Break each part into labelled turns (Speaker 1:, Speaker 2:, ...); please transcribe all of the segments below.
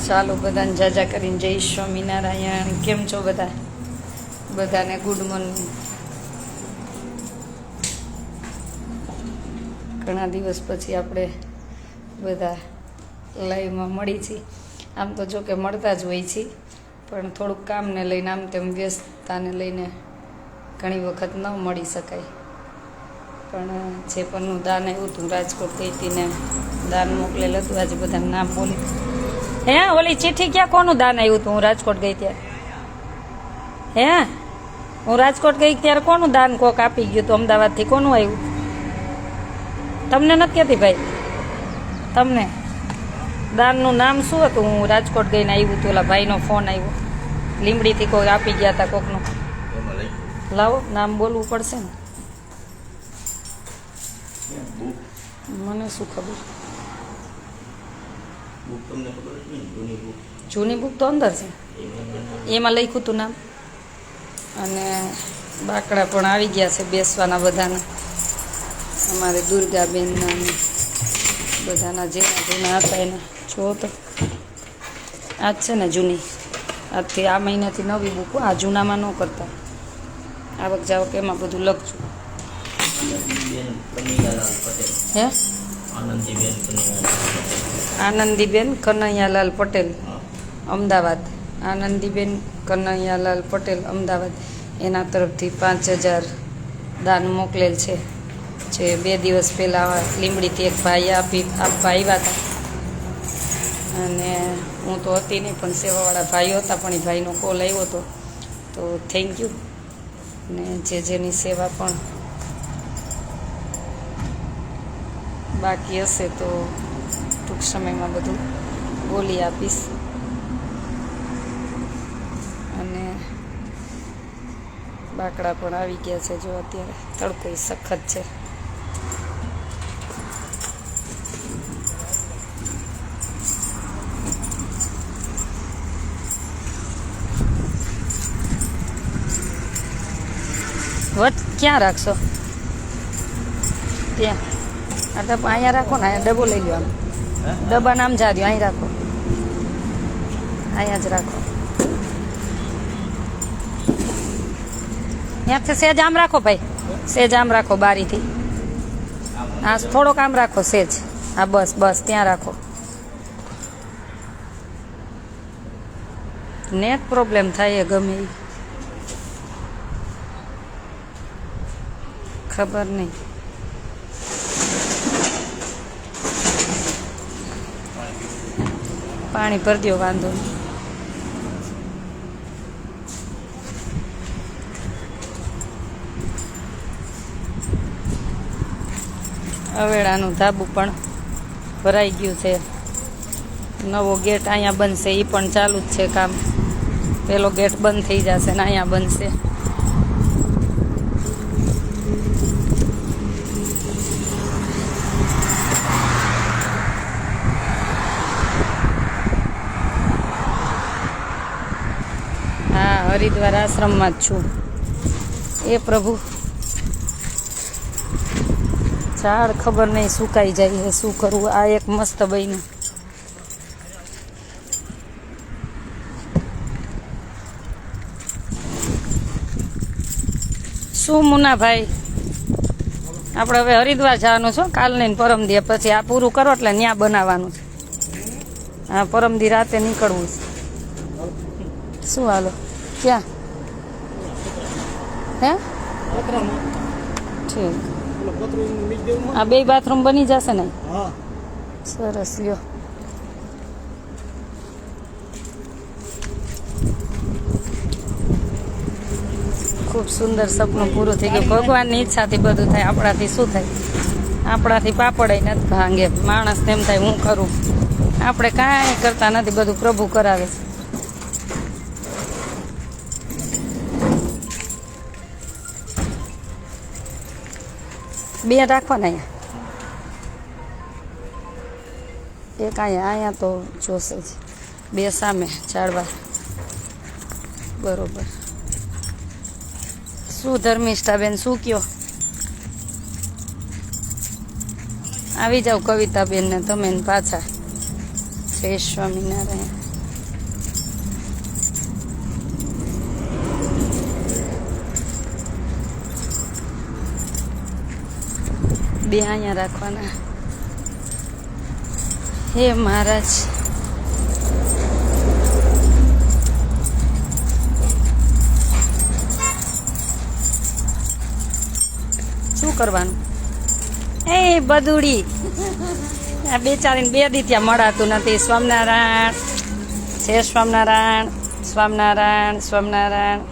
Speaker 1: ચાલો બધાને જાજા કરીને જય સ્વામિનારાયણ. કેમ છો બધા? બધાને ગુડ મોર્નિંગ. ઘણા દિવસ પછી આપણે બધા લાઈવમાં મળી છીએ. આમ તો જો કે મળતા જ હોય છીએ, પણ થોડુંક કામને લઈને આમ તેમ વ્યસ્તતાને લઈને ઘણી વખત ન મળી શકાય. પણ જે પણનું દાન આવ્યું હતું, રાજકોટ ગઈ હતી ને દાન મોકલેલ હતું. આજે બધાનું નામ બોલી. હે ઓલી ચિઠ્ઠી ક્યાં કોનું દાન આવ્યું હતું? હું રાજકોટ ગઈ ત્યારે. હે હું રાજકોટ ગઈ ત્યારે કોનું દાન કોક આપી ગયું હતું? અમદાવાદથી કોનું આવ્યું? તમને નથી કહેતી ભાઈ, તમને દાનનું નામ શું હતું? હું રાજકોટ ગઈને આવ્યું હતું, ઓલા ભાઈનો ફોન આવ્યો, લીંબડીથી કોઈ આપી ગયા હતા કોકનું. લાવો નામ બોલવું પડશે ને, મને શું ખબર. જૂની બુક તો અંદર છે, એમાં લખ્યું હતું નામ. અને બાકડા પણ આવી ગયા છે બેસવાના બધાના, અમારે દુર્ગાબેનના બધાના જેના જૂના હતા એના. જો તો આ જ છે ને જૂની, આજથી આ મહિનાથી નવી બુકો. આ જૂનામાં ન કરતા. આવક જાવક એમાં બધું લખજો. હે આનંદીબેન કનૈયાલાલ પટેલ, અમદાવાદ. આનંદીબેન કનૈયાલાલ પટેલ, અમદાવાદ. એના તરફથી 5000 દાન મોકલેલ છે. જે 2 દિવસ પહેલાં લીંબડીથી એક ભાઈ આપવા આવ્યા હતા. અને હું તો હતી નહીં, પણ સેવાવાળા ભાઈઓ હતા, પણ એ ભાઈનો કોલ આવ્યો હતો. તો થેન્ક યુ. ને જેની સેવા પણ બાકી હશે તો ટૂંક સમયમાં બધું બોલી આપીશ. અને બાકડા પણ આવી ગયા છે. જો અત્યારે તડકો સખત છે. વટ ક્યાં રાખશો? ત્યાં આ ડબ્બા અહીંયા રાખો ને, અહીંયા ડબ્બો લઈ લો. આમ ડબ્બા નામ જા દો, અહીં રાખો, અહીંયા જ રાખો. ત્યાંથી સેજ આમ રાખો ભાઈ, સેજ આમ રાખો બારીથી. હા થોડોક આમ રાખો સેજ. હા બસ બસ ત્યાં રાખો. નેટ પ્રોબ્લેમ થાય એ ગમે એ, ખબર નહીં. પાણી ભરી દો, વાંધો નહીં. અવેડાનું ધાબુ પણ ભરાઈ ગયું છે. નવો ગેટ અહીંયા બનશે, એ પણ ચાલુ જ છે કામ. પેલો ગેટ બંધ થઈ જશે ને અહીંયા બનશે. હરિદ્વાર આશ્રમમાં જ છું. એ પ્રભુ, ઝાડ ખબર નહીં સુકાઈ જાય છે, શું કરવું. આ એક મસ્ત બન્યું. શું મુનાભાઈ, આપણે હવે હરિદ્વાર જવાનું છો કાલ નહીં પરમ દી. પછી આ પૂરું કરો એટલે ત્યાં બનાવવાનું છે. હા પરમ દી રાતે નીકળવું છે. શું હાલો ક્યાં? હે ઠીક. આ 2 બાથરૂમ બની જશે ને? સરસ. લ્યો ખૂબ સુંદર સપનું પૂરું થઈ ગયું. ભગવાનની ઈચ્છાથી બધું થાય. આપણાથી શું થાય? આપણાથી પાપડ નથી ભાંગે. માણસને એમ થાય હું કરું. આપણે કાંઈ કરતા નથી, બધું પ્રભુ કરાવે છે. બે રાખવાના અહીંયા, એક અહીંયા તો જોશે જ. 2 સામે ઝાડવા. બરોબર. શું ધર્મિષ્ઠાબેન શું કયો? આવી જાઓ કવિતાબેન ને તમે પાછા. જય સ્વામિનારાયણ. બે અહીંયા રાખવાના. હે મહારાજ, શું કરવાનું? એ બદુડી આ બેચારીને બે દી ત્યાં મળાતું નથી. સ્વામિનારાયણ, જય સ્વામિનારાયણ, સ્વામિનારાયણ, સ્વામિનારાયણ.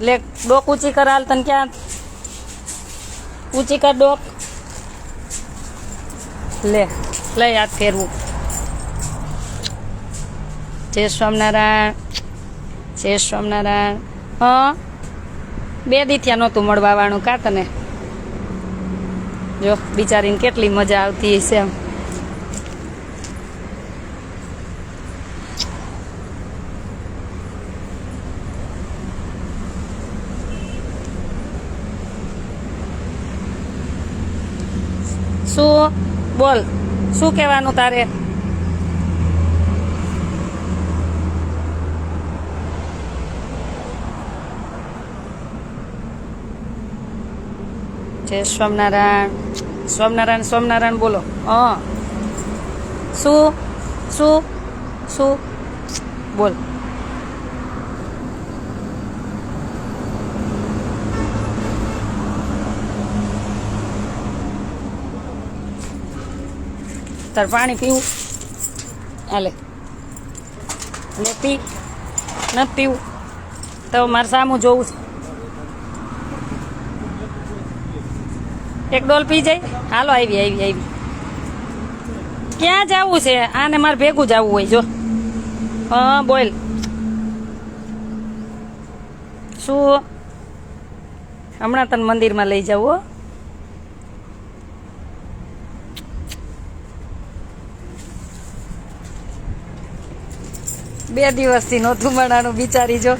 Speaker 1: લે ડોક ઊંચી કર. હાલ તને ક્યાં ઊંચી કર ડોક. લે લઈ હાથ ફેરવું. જય સ્વામિનારાયણ, જય સ્વામિનારાયણ. હા, બે દી ત્યાં નહોતું મળવાવાનું કા તને? જો બિચારીને કેટલી મજા આવતી હશે એમ. શું બોલ, શું કહેવાનું તારે? જય સ્વામિનારાયણ, સ્વામિનારાયણ, સ્વામિનારાયણ બોલો. હા, શું શું શું બોલ. તાર પાણી પીવું? હાલે લે પી. નથી પીવું તો મારે સામું જોવું છે. એક ડોલ પી જાય. હાલો આવી આવી આવી. ક્યાં જવું છે આને? મારે ભેગું જવું હોય. જો હા બોલ. શું હમણાં તને મંદિરમાં લઈ જાવ? હો બે દિવસથી નહોતું મળાનું. બિચારી જો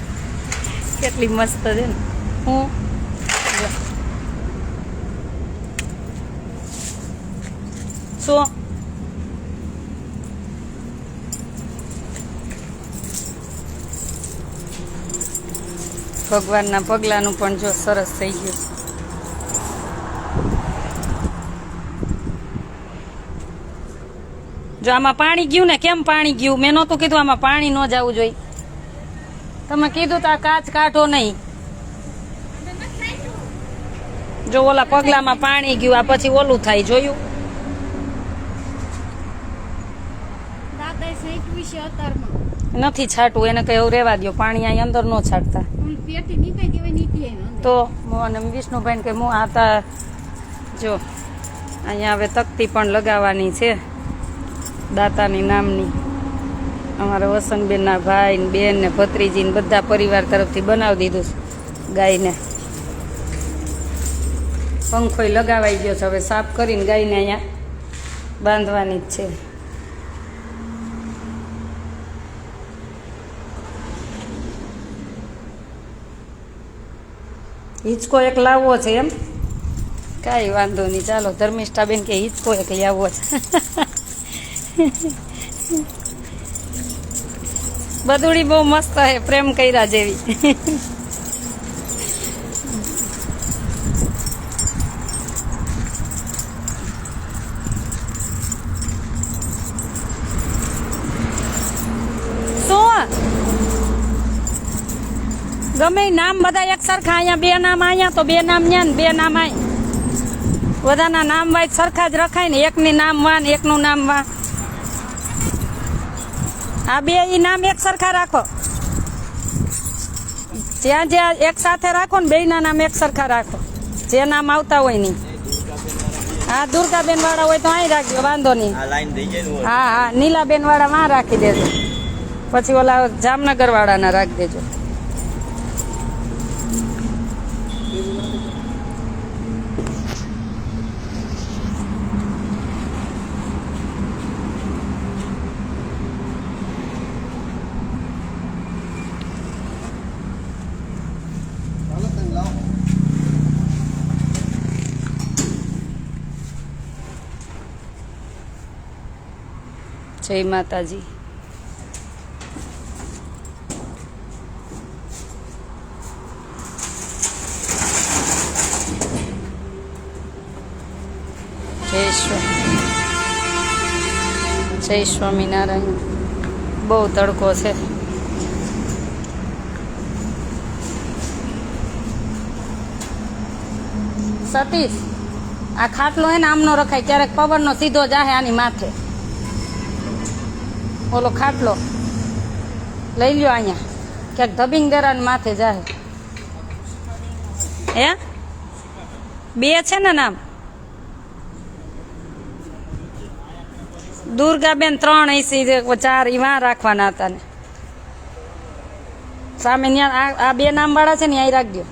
Speaker 1: કેટલી મસ્ત છે ને. હું શું ભગવાનના પગલાનું પણ જો સરસ થઈ ગયું. જો આમાં પાણી ગયું ને. કેમ પાણી ગયું? મેં નહોતું કીધું આમાં પાણી ન જવું જોઈએ. તમે કીધું તો આ કાચ કાઢો નહીં. જો ઓલા પગલામાં પાણી ગયું. આ પછી ઓલું થાય. જોયું? નથી છાંટવું એને. કઈ એવું રેવા દો. પાણી અહીં અંદર ન છાંટતા. તો અને વિષ્ણુભાઈ કે હું આતા જો અહીંયા હવે તકતી પણ લગાવવાની છે દાતાની નામની. અમારા વસંતબેનના ભાઈ ને બેન ને ભત્રીજી ને બધા પરિવાર તરફથી બનાવી દીધું છે ગાયને. પંખોય લગાવાઈ ગયો છે. હવે સાફ કરીને ગાયને અહીંયા બાંધવાની જ છે. હિંચકો એક લાવવો છે એમ? કાંઈ વાંધો નહીં. ચાલો ધર્મિષ્ઠાબેન કે હિંચકો એક લાવવો છે. બદુડી બહુ મસ્ત છે. પ્રેમ કર્યા જેવી. ગમે નામ બધા એક સરખા. અહીંયા બે નામ, અહીંયા તો બે નામ ન્યા ને બે નામ આય. બધાના નામ વાય સરખા જ રખાય ને. એકની નામ વા ને એકનું નામ વા. આ બે ઈ નામ એક સરખા રાખો. જ્યાં જ્યાં એક સાથે રાખો ને બેયના નામ એક સરખા રાખો. જે નામ આવતા હોય નહીં. હા દુર્ગાબેન વાળા હોય તો અહીં રાખજો. વાંધો નહીં. હા હા નીલાબેન વાળા માં રાખી દેજો. પછી ઓલા જામનગર વાળાના રાખી દેજો. જય માતાજી. જય સ્વામિનારાયણ. બહુ તડકો છે. સતીશ, આ ખાટલો હે ને આમનો રખાય, ક્યારેક પવનનો સીધો જાહે આની માથે. ઓલો ખાટલો લઈ લ્યો અહીંયા, ક્યાંક ધબિંગ દેરાની માથે જાહે. હે 2 છે ને નામ? દુર્ગાબેન 3 એસી 4 એવા રાખવાના હતા ને સામે ત્યાં આ 2 નામ વાળા છે ને અહીં રાખજો.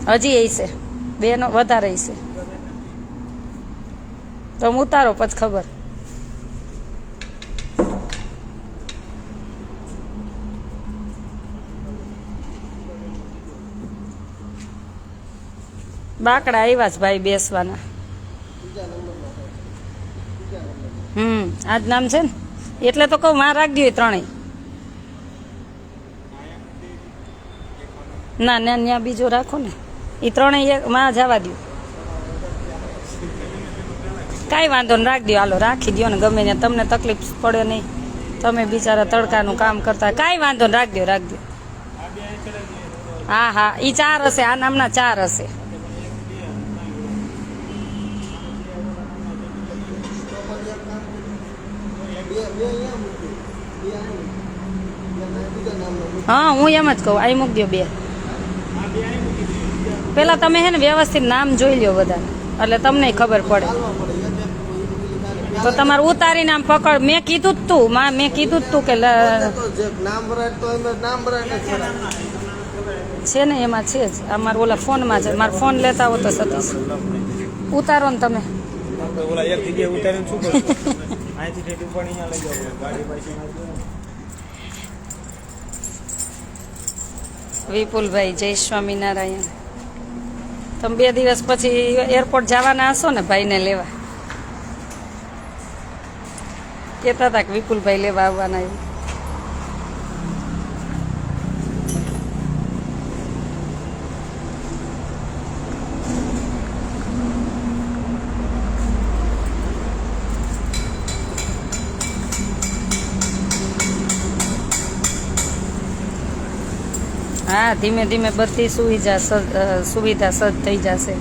Speaker 1: હજી એ છે 2 નો વધારે છે તો ઉતારો પછી ખબર. બાકડા આવ્યા છે ભાઈ બેસવાના. આજ નામ છે ને એટલે તો કહું માં રાખજો 3. ના ના ત્યાં બીજો રાખો ને, એ 3 માં જવા દો. કાંઈ વાંધો ને રાખી દો. હાલો રાખી દો ને, ગમે ત્યાં તમને તકલીફ પડે નહીં. તમે બિચારા તડકાનું કામ કરતા. કાંઈ વાંધો ને રાખી દો, રાખી દો. હા હા, એ 4 હશે. આ નામના 4 હશે. હા હું એમ જ કહું, અહીં મૂકી દો 2. પેલા તમે હે ને વ્યવસ્થિત નામ જોઈ લ્યો બધા, એટલે તમને ખબર પડે. તો તમારે ઉતારીને આમ પકડ. મેં કીધું જ તું માં, મેં કીધું જ તું કે છે ને એમાં છે જ. આ મારા ઓલા ફોનમાં છે. મારો ફોન લેતા હો તો સતીશ ઉતારો ને તમે. વિપુલભાઈ જય સ્વામિનારાયણ. તમે 2 દિવસ પછી એરપોર્ટ જવાના હશો ને ભાઈને લેવા? કહેતા હતા કે વિપુલભાઈ લેવા આવવાના. એવું હા, ધીમે ધીમે બધી સુવિધા સજ્જ થઈ જશે.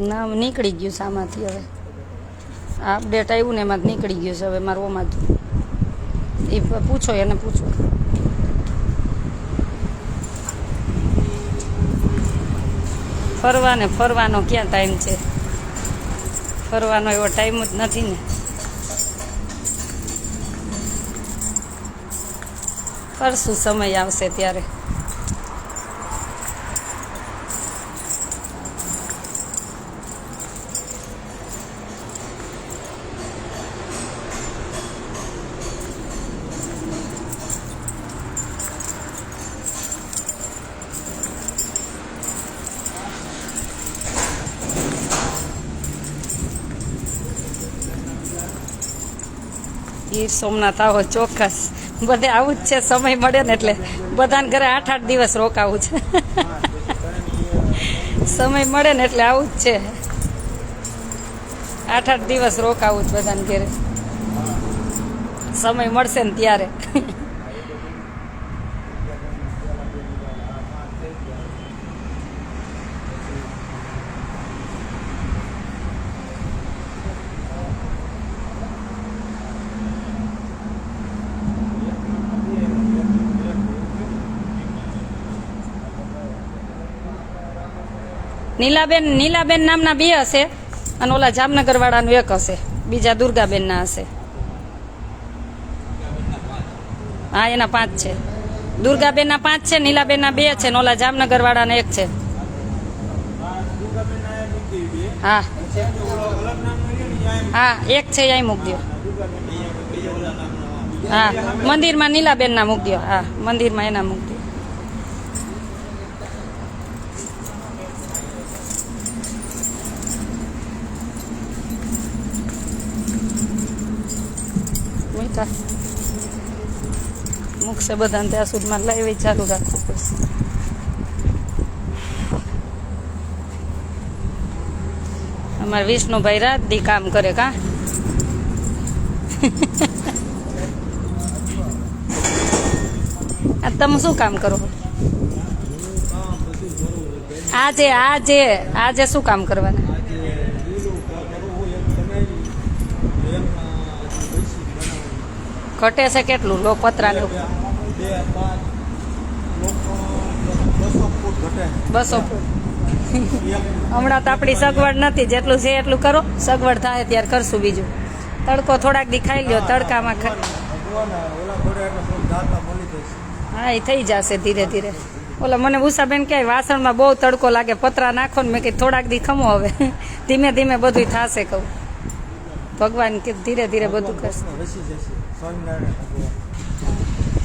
Speaker 1: નામ નીકળી ગયું છે આમાંથી. હવે આ અપડેટ આવ્યું ને એમાં જ નીકળી ગયું છે. હવે મારું ઓમાં જ એ પૂછો, એને પૂછો. ફરવાનો ક્યાં ટાઈમ છે? ફરવાનો એવો ટાઈમ જ નથી ને. કરશું, સમય આવશે ત્યારે. ગીર સોમનાથ આવો ચોક્કસ. બધે આવું જ છે. સમય મળે ને એટલે બધાને ઘરે 8-8 દિવસ રોકાવું છે. સમય મળે ને એટલે આવું જ છે. 8-8 દિવસ રોકાવું જ બધાને ઘરે. સમય મળશે ને ત્યારે. નીલાબેન નામના 2 હશે અને ઓલા જામનગર વાળાનું 1 હશે. બીજા દુર્ગાબેન ના હશે. હા, એના 5 છે. દુર્ગાબેનના 5 છે, નીલાબેનના 2 છે, ને ઓલા જામનગર વાળાના 1 છે. હા હા 1 છે અહીં મૂકી દો. હા મંદિરમાં નીલાબેનના મૂકી દો. હા મંદિરમાં એના મૂકી દો. મીઠા મૂકશે બધાને ત્યાં સુધીમાં લાઈવ ચાલુ રાખવું પડશે. અમારા વિષ્ણુભાઈ રાત દી કામ કરે કા. તમે શું કામ કરો? આજે શું કામ કરવાના? ઘટે છે કેટલું લો પતરા ને 200 ફૂટ. હમણાં તો આપણી સગવડ નથી, જેટલું છે એટલું કરો. સગવડ થાય ત્યારે કરશું. બીજું તડકો થોડાક દી ખાઈ લ્યો. તડકામાં હા એ થઈ જશે ધીરે ધીરે. ઓલા મને ઉષાબેન કહે વાસણમાં બહુ તડકો લાગે, પતરા નાખો ને. મેં કીધું થોડાક દી ખમો, હવે ધીમે ધીમે બધું થશે. કહું ભગવાન કે ધીરે ધીરે બધું કરશે.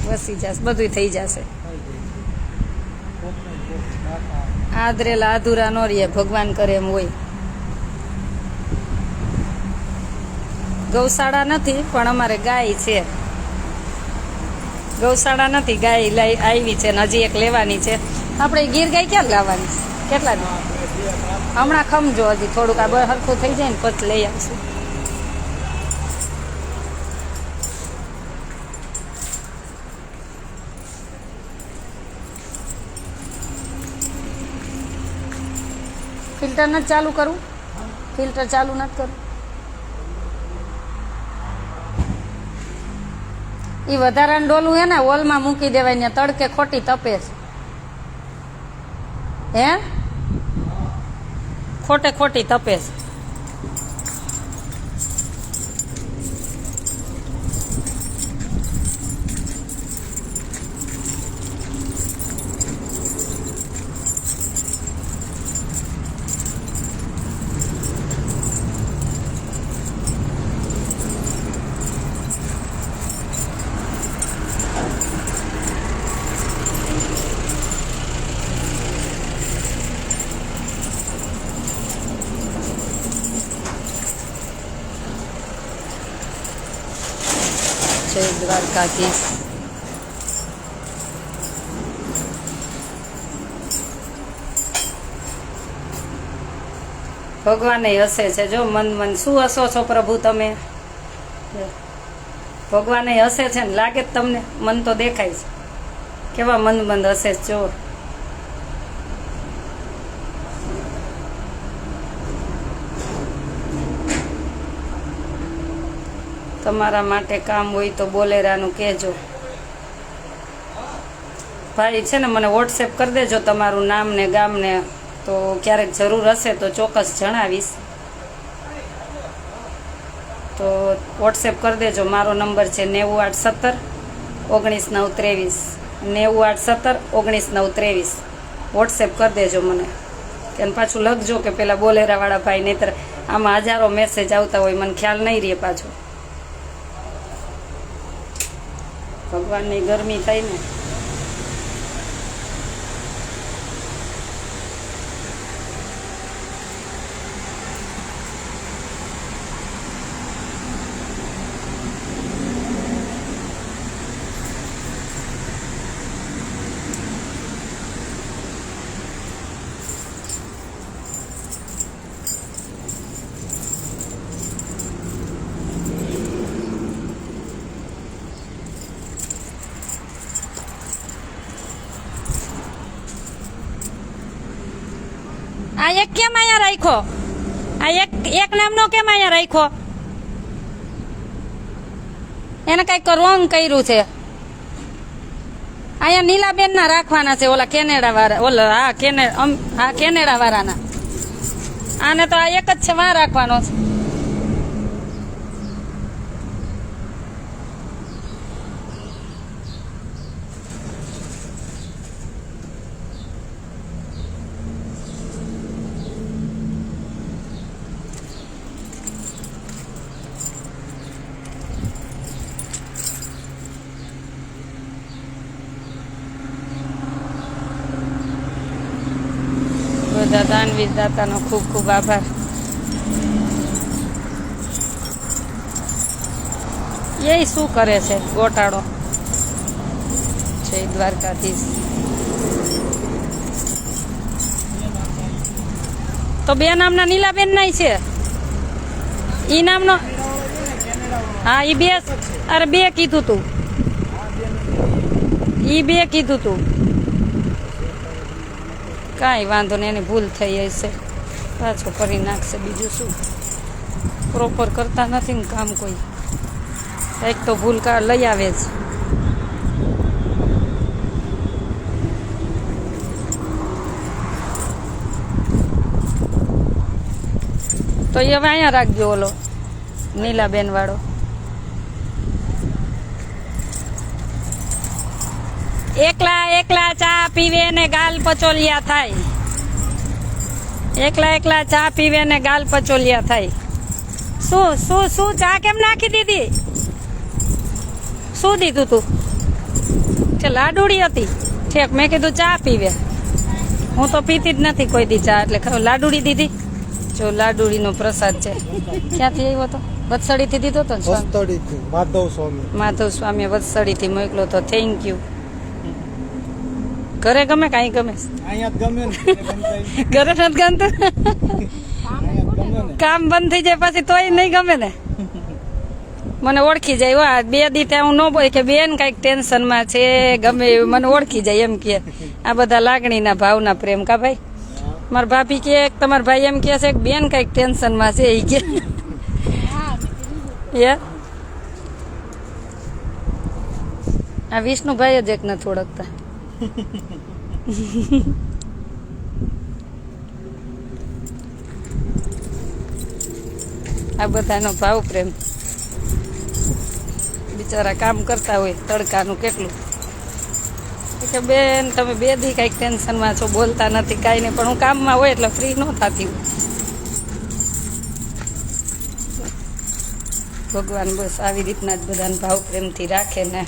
Speaker 1: વસી જશે, બધું થઈ જશે. આદરેલા અધૂરા નો રહીએ, ભગવાન કરે એમ હોય. ગૌશાળા નથી પણ અમારે ગાય છે. ગૌશાળા નથી, ગાય આવી છે ને હજી એક લેવાની છે. આપણે ગીર ગાય ક્યાં લાવવાની છે? કેટલા હમણાં ખમજો, હજી થોડુંક આ હરખું થઈ જાય ને પછી લઈ આવશું. ફિલ્ટર નથી ચાલુ કરવું? ફિલ્ટર ચાલુ નથી કરવું? એ વધારાનું ડોલું હે ને હોલમાં મૂકી દેવાય ને, તડકે ખોટી તપે છે. હે ખોટે ખોટી તપે છે. જય દ્વારકાધીશ. ભગવાને હસે છે. જો મન મન શું હસો છો પ્રભુ તમે? ભગવાને હસે છે ને, લાગે જ તમને? મન તો દેખાય છે કેવા મન મંદ હસે. જો તમારા માટે કામ હોય તો બોલેરાનું કહેજો. ભાઈ છે ને મને વોટ્સએપ કરી દેજો તમારું નામ ને ગામ ને, તો ક્યારેક જરૂર હશે તો ચોક્કસ જણાવીશ. તો વોટ્સએપ કરી દેજો. મારો નંબર છે 9817 19 923. 9817 19 923. વોટ્સએપ કરી દેજો મને. કે પાછું લખજો કે પેલા બોલેરાવાળા ભાઈ, નહીતર આમાં હજારો મેસેજ આવતા હોય, મને ખ્યાલ નહીં રહે પાછું. ભગવાનની ગરમી થાય ને. આ એક કેમ અહીંયા રાખ્યો? આ એક નામનો કેમ અહીંયા રાખ્યો? એને કઈક રોંગ કર્યું છે. અહીંયા નીલાબેન ના રાખવાના છે, ઓલા કેનેડા વાળા. ઓલા હા કેનેડા વાળાના. આને તો આ એક જ છે, વાં રાખવાનો છે. બધા દાનવીર દાતાનો ખૂબ ખૂબ આભાર. એ શું કરે છે ગોટાળો? જય દ્વારકાધીશ. તો બે નામના નીલાબેન ના છે ઈ નામનો. હા ઈ બે. અરે બે કીધું તું. ઈ બે કીધું તું. કાંઈ વાંધો નહીં, એની ભૂલ થઈ હશે, પાછો કરી નાખશે. બીજું શું, પ્રોપર કરતા નથી ને કામ કોઈ. એક તો ભૂલ લઈ આવે જ. તો એ હવે અહીંયા રાખજો ઓલો નીલાબેન વાળો. એકલા એકલા ચા પીવે ને ગાલ પચોલિયા થાય. એકલા એકલા ચા પીવે ને ગાલ પચોલિયા થાય. શું શું શું ચા કેમ નાખી દીધી? શું દીધું તું? છે લાડુડી હતી. ઠેક, મેં કીધું ચા પીવે. હું તો પીતી જ નથી કોઈ દી ચા, એટલે લાડુડી દીધી. જો લાડુડીનો પ્રસાદ છે. ક્યાંથી આવ્યો તો? વત્સળીથી દીધો તો. માધવ સ્વામી વત્સળીથી મોકલો તો. Thank you. ઘરે ગમે કાંઈ ગમે? ઘરે નથી ગમતું. કામ બંધ થઈ જાય પછી તોય નહીં ગમે ને. મને ઓળખી જાય. વા બે દી ત્યાં હું ન બોલ કે બેન કઈક ટેન્શનમાં છે, ગમે એવું મને ઓળખી જાય. એમ કે આ બધા લાગણીના ભાવના પ્રેમ. કા ભાઈ? મારા ભાભી કે તમારા ભાઈ એમ કે છે કે બેન કઈક ટેન્શનમાં છે. એ કે આ વિષ્ણુભાઈ જ એક નથી ઓળખતા. આ બધાનો ભાવ પ્રેમ. બિચારા કામ કરતા હોય તડકાનું કેટલું. કે બેન તમે બે દી કઈક ટેન્શનમાં છો, બોલતા નથી કાંઈ નહીં. પણ હું કામમાં હોય એટલે ફ્રી ન થતી હોય. ભગવાન બસ આવી રીતના જ બધાને ભાવ પ્રેમથી રાખે ને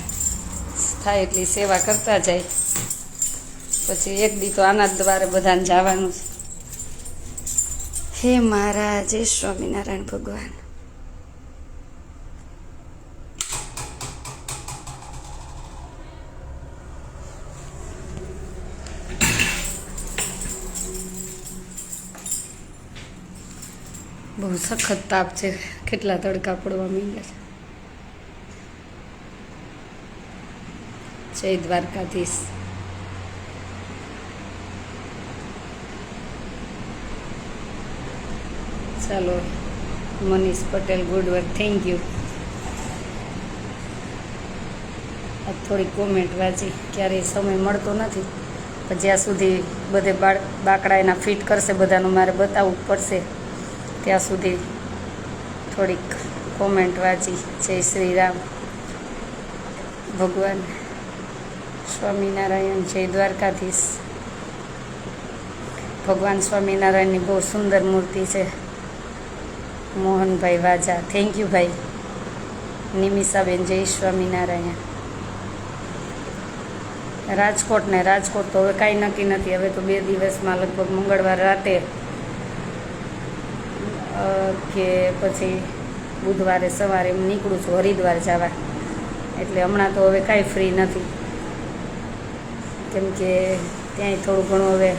Speaker 1: થાય એટલી સેવા કરતા જાય. પછી એક દી તો આના દ્વારે બધાને જવાનું છે. હે મારા જય સ્વામિનારાયણ ભગવાન. બહુ સખત તાપ છે. કેટલા તડકા પડવા માંડ્યા છે. જય દ્વારકાધીશ. ચાલો Manish Patel, good work, thank you. આ થોડી કોમેન્ટ વાંચી. ક્યારેય સમય મળતો નથી, પણ જ્યાં સુધી બધે બાકડા એના ફિટ કરશે બધાનું મારે બતાવવું પડશે, ત્યાં સુધી થોડીક કોમેન્ટ વાંચી. જય શ્રી રામ. ભગવાન સ્વામિનારાયણ. જય દ્વારકાધીશ. ભગવાન સ્વામિનારાયણની બહુ સુંદર મૂર્તિ છે. મોહનભાઈ વાજા, થેન્ક યુ ભાઈ. નિમિષાબેન, જય સ્વામિનારાયણ. રાજકોટ ને રાજકોટ તો હવે કાંઈ નક્કી નથી. હવે તો 2 દિવસમાં લગભગ મંગળવાર રાતે કે પછી બુધવારે સવારે એમ નીકળું છું હરિદ્વાર જવા. એટલે હમણાં તો હવે કાંઈ ફ્રી નથી, કેમ કે ત્યાંય થોડું ઘણું હવે.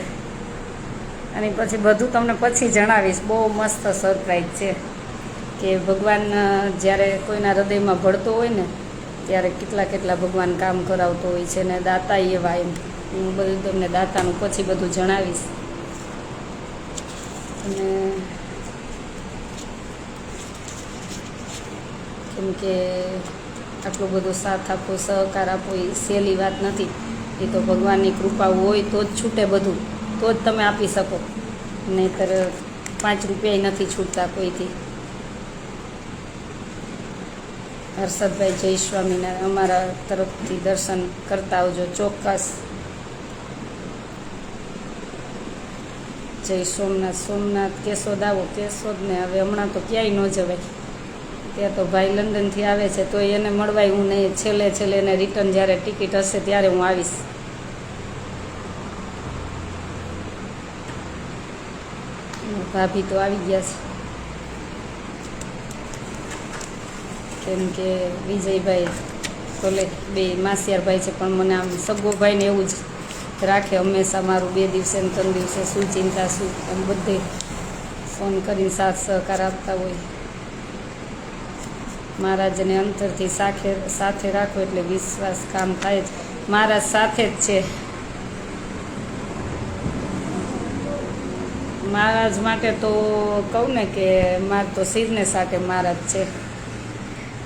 Speaker 1: અને પછી બધું તમને પછી જણાવીશ. બહુ મસ્ત સરપ્રાઈઝ છે કે ભગવાન જ્યારે કોઈના હૃદયમાં ભળતો હોય ને ત્યારે કેટલા કેટલા ભગવાન કામ કરાવતો હોય છે. ને દાતા એવા એમ હું બધું તમને દાતાનું પછી બધું જણાવીશ. અને કેમ કે આટલો બધો સાથ આપો, સહકાર આપો એ સહેલી વાત નથી. એ તો ભગવાનની કૃપા હોય તો જ છૂટે બધું, તો જ તમે આપી શકો. નહીંતર 5 રૂપિયા નથી છૂટતા કોઈથી. હર્ષદભાઈ, જય સ્વામિનારાયણ. અમારા તરફથી દર્શન કરતા આવજો ચોક્કસ. જય સોમનાથ. સોમનાથ કેશોદ આવો. કેશોદને હવે હમણાં તો ક્યાંય ન જવાય. ત્યાં તો ભાઈ લંડનથી આવે છે તો એને મળવાય હું નહીં. છેલ્લે એને રિટર્ન જ્યારે ટિકિટ હશે ત્યારે હું આવીશ. ભાભી તો આવી ગયા છે, કેમ કે વિજયભાઈ ભલે બે માસિયારભાઈ છે પણ મને આમ સગો ભાઈને એવું જ રાખે હંમેશા, મારું 2 દિવસે ને 3 દિવસે શું ચિંતા શું એમ બધે ફોન કરીને સાથ સહકાર આપતા હોય. મહારાજને અંતરથી સાથે રાખો એટલે વિશ્વાસ કામ થાય જ. મહારાજ સાથે જ છે. મહારાજ માટે તો કહું ને કે મારે તો શિરને સાથે મહારાજ છે.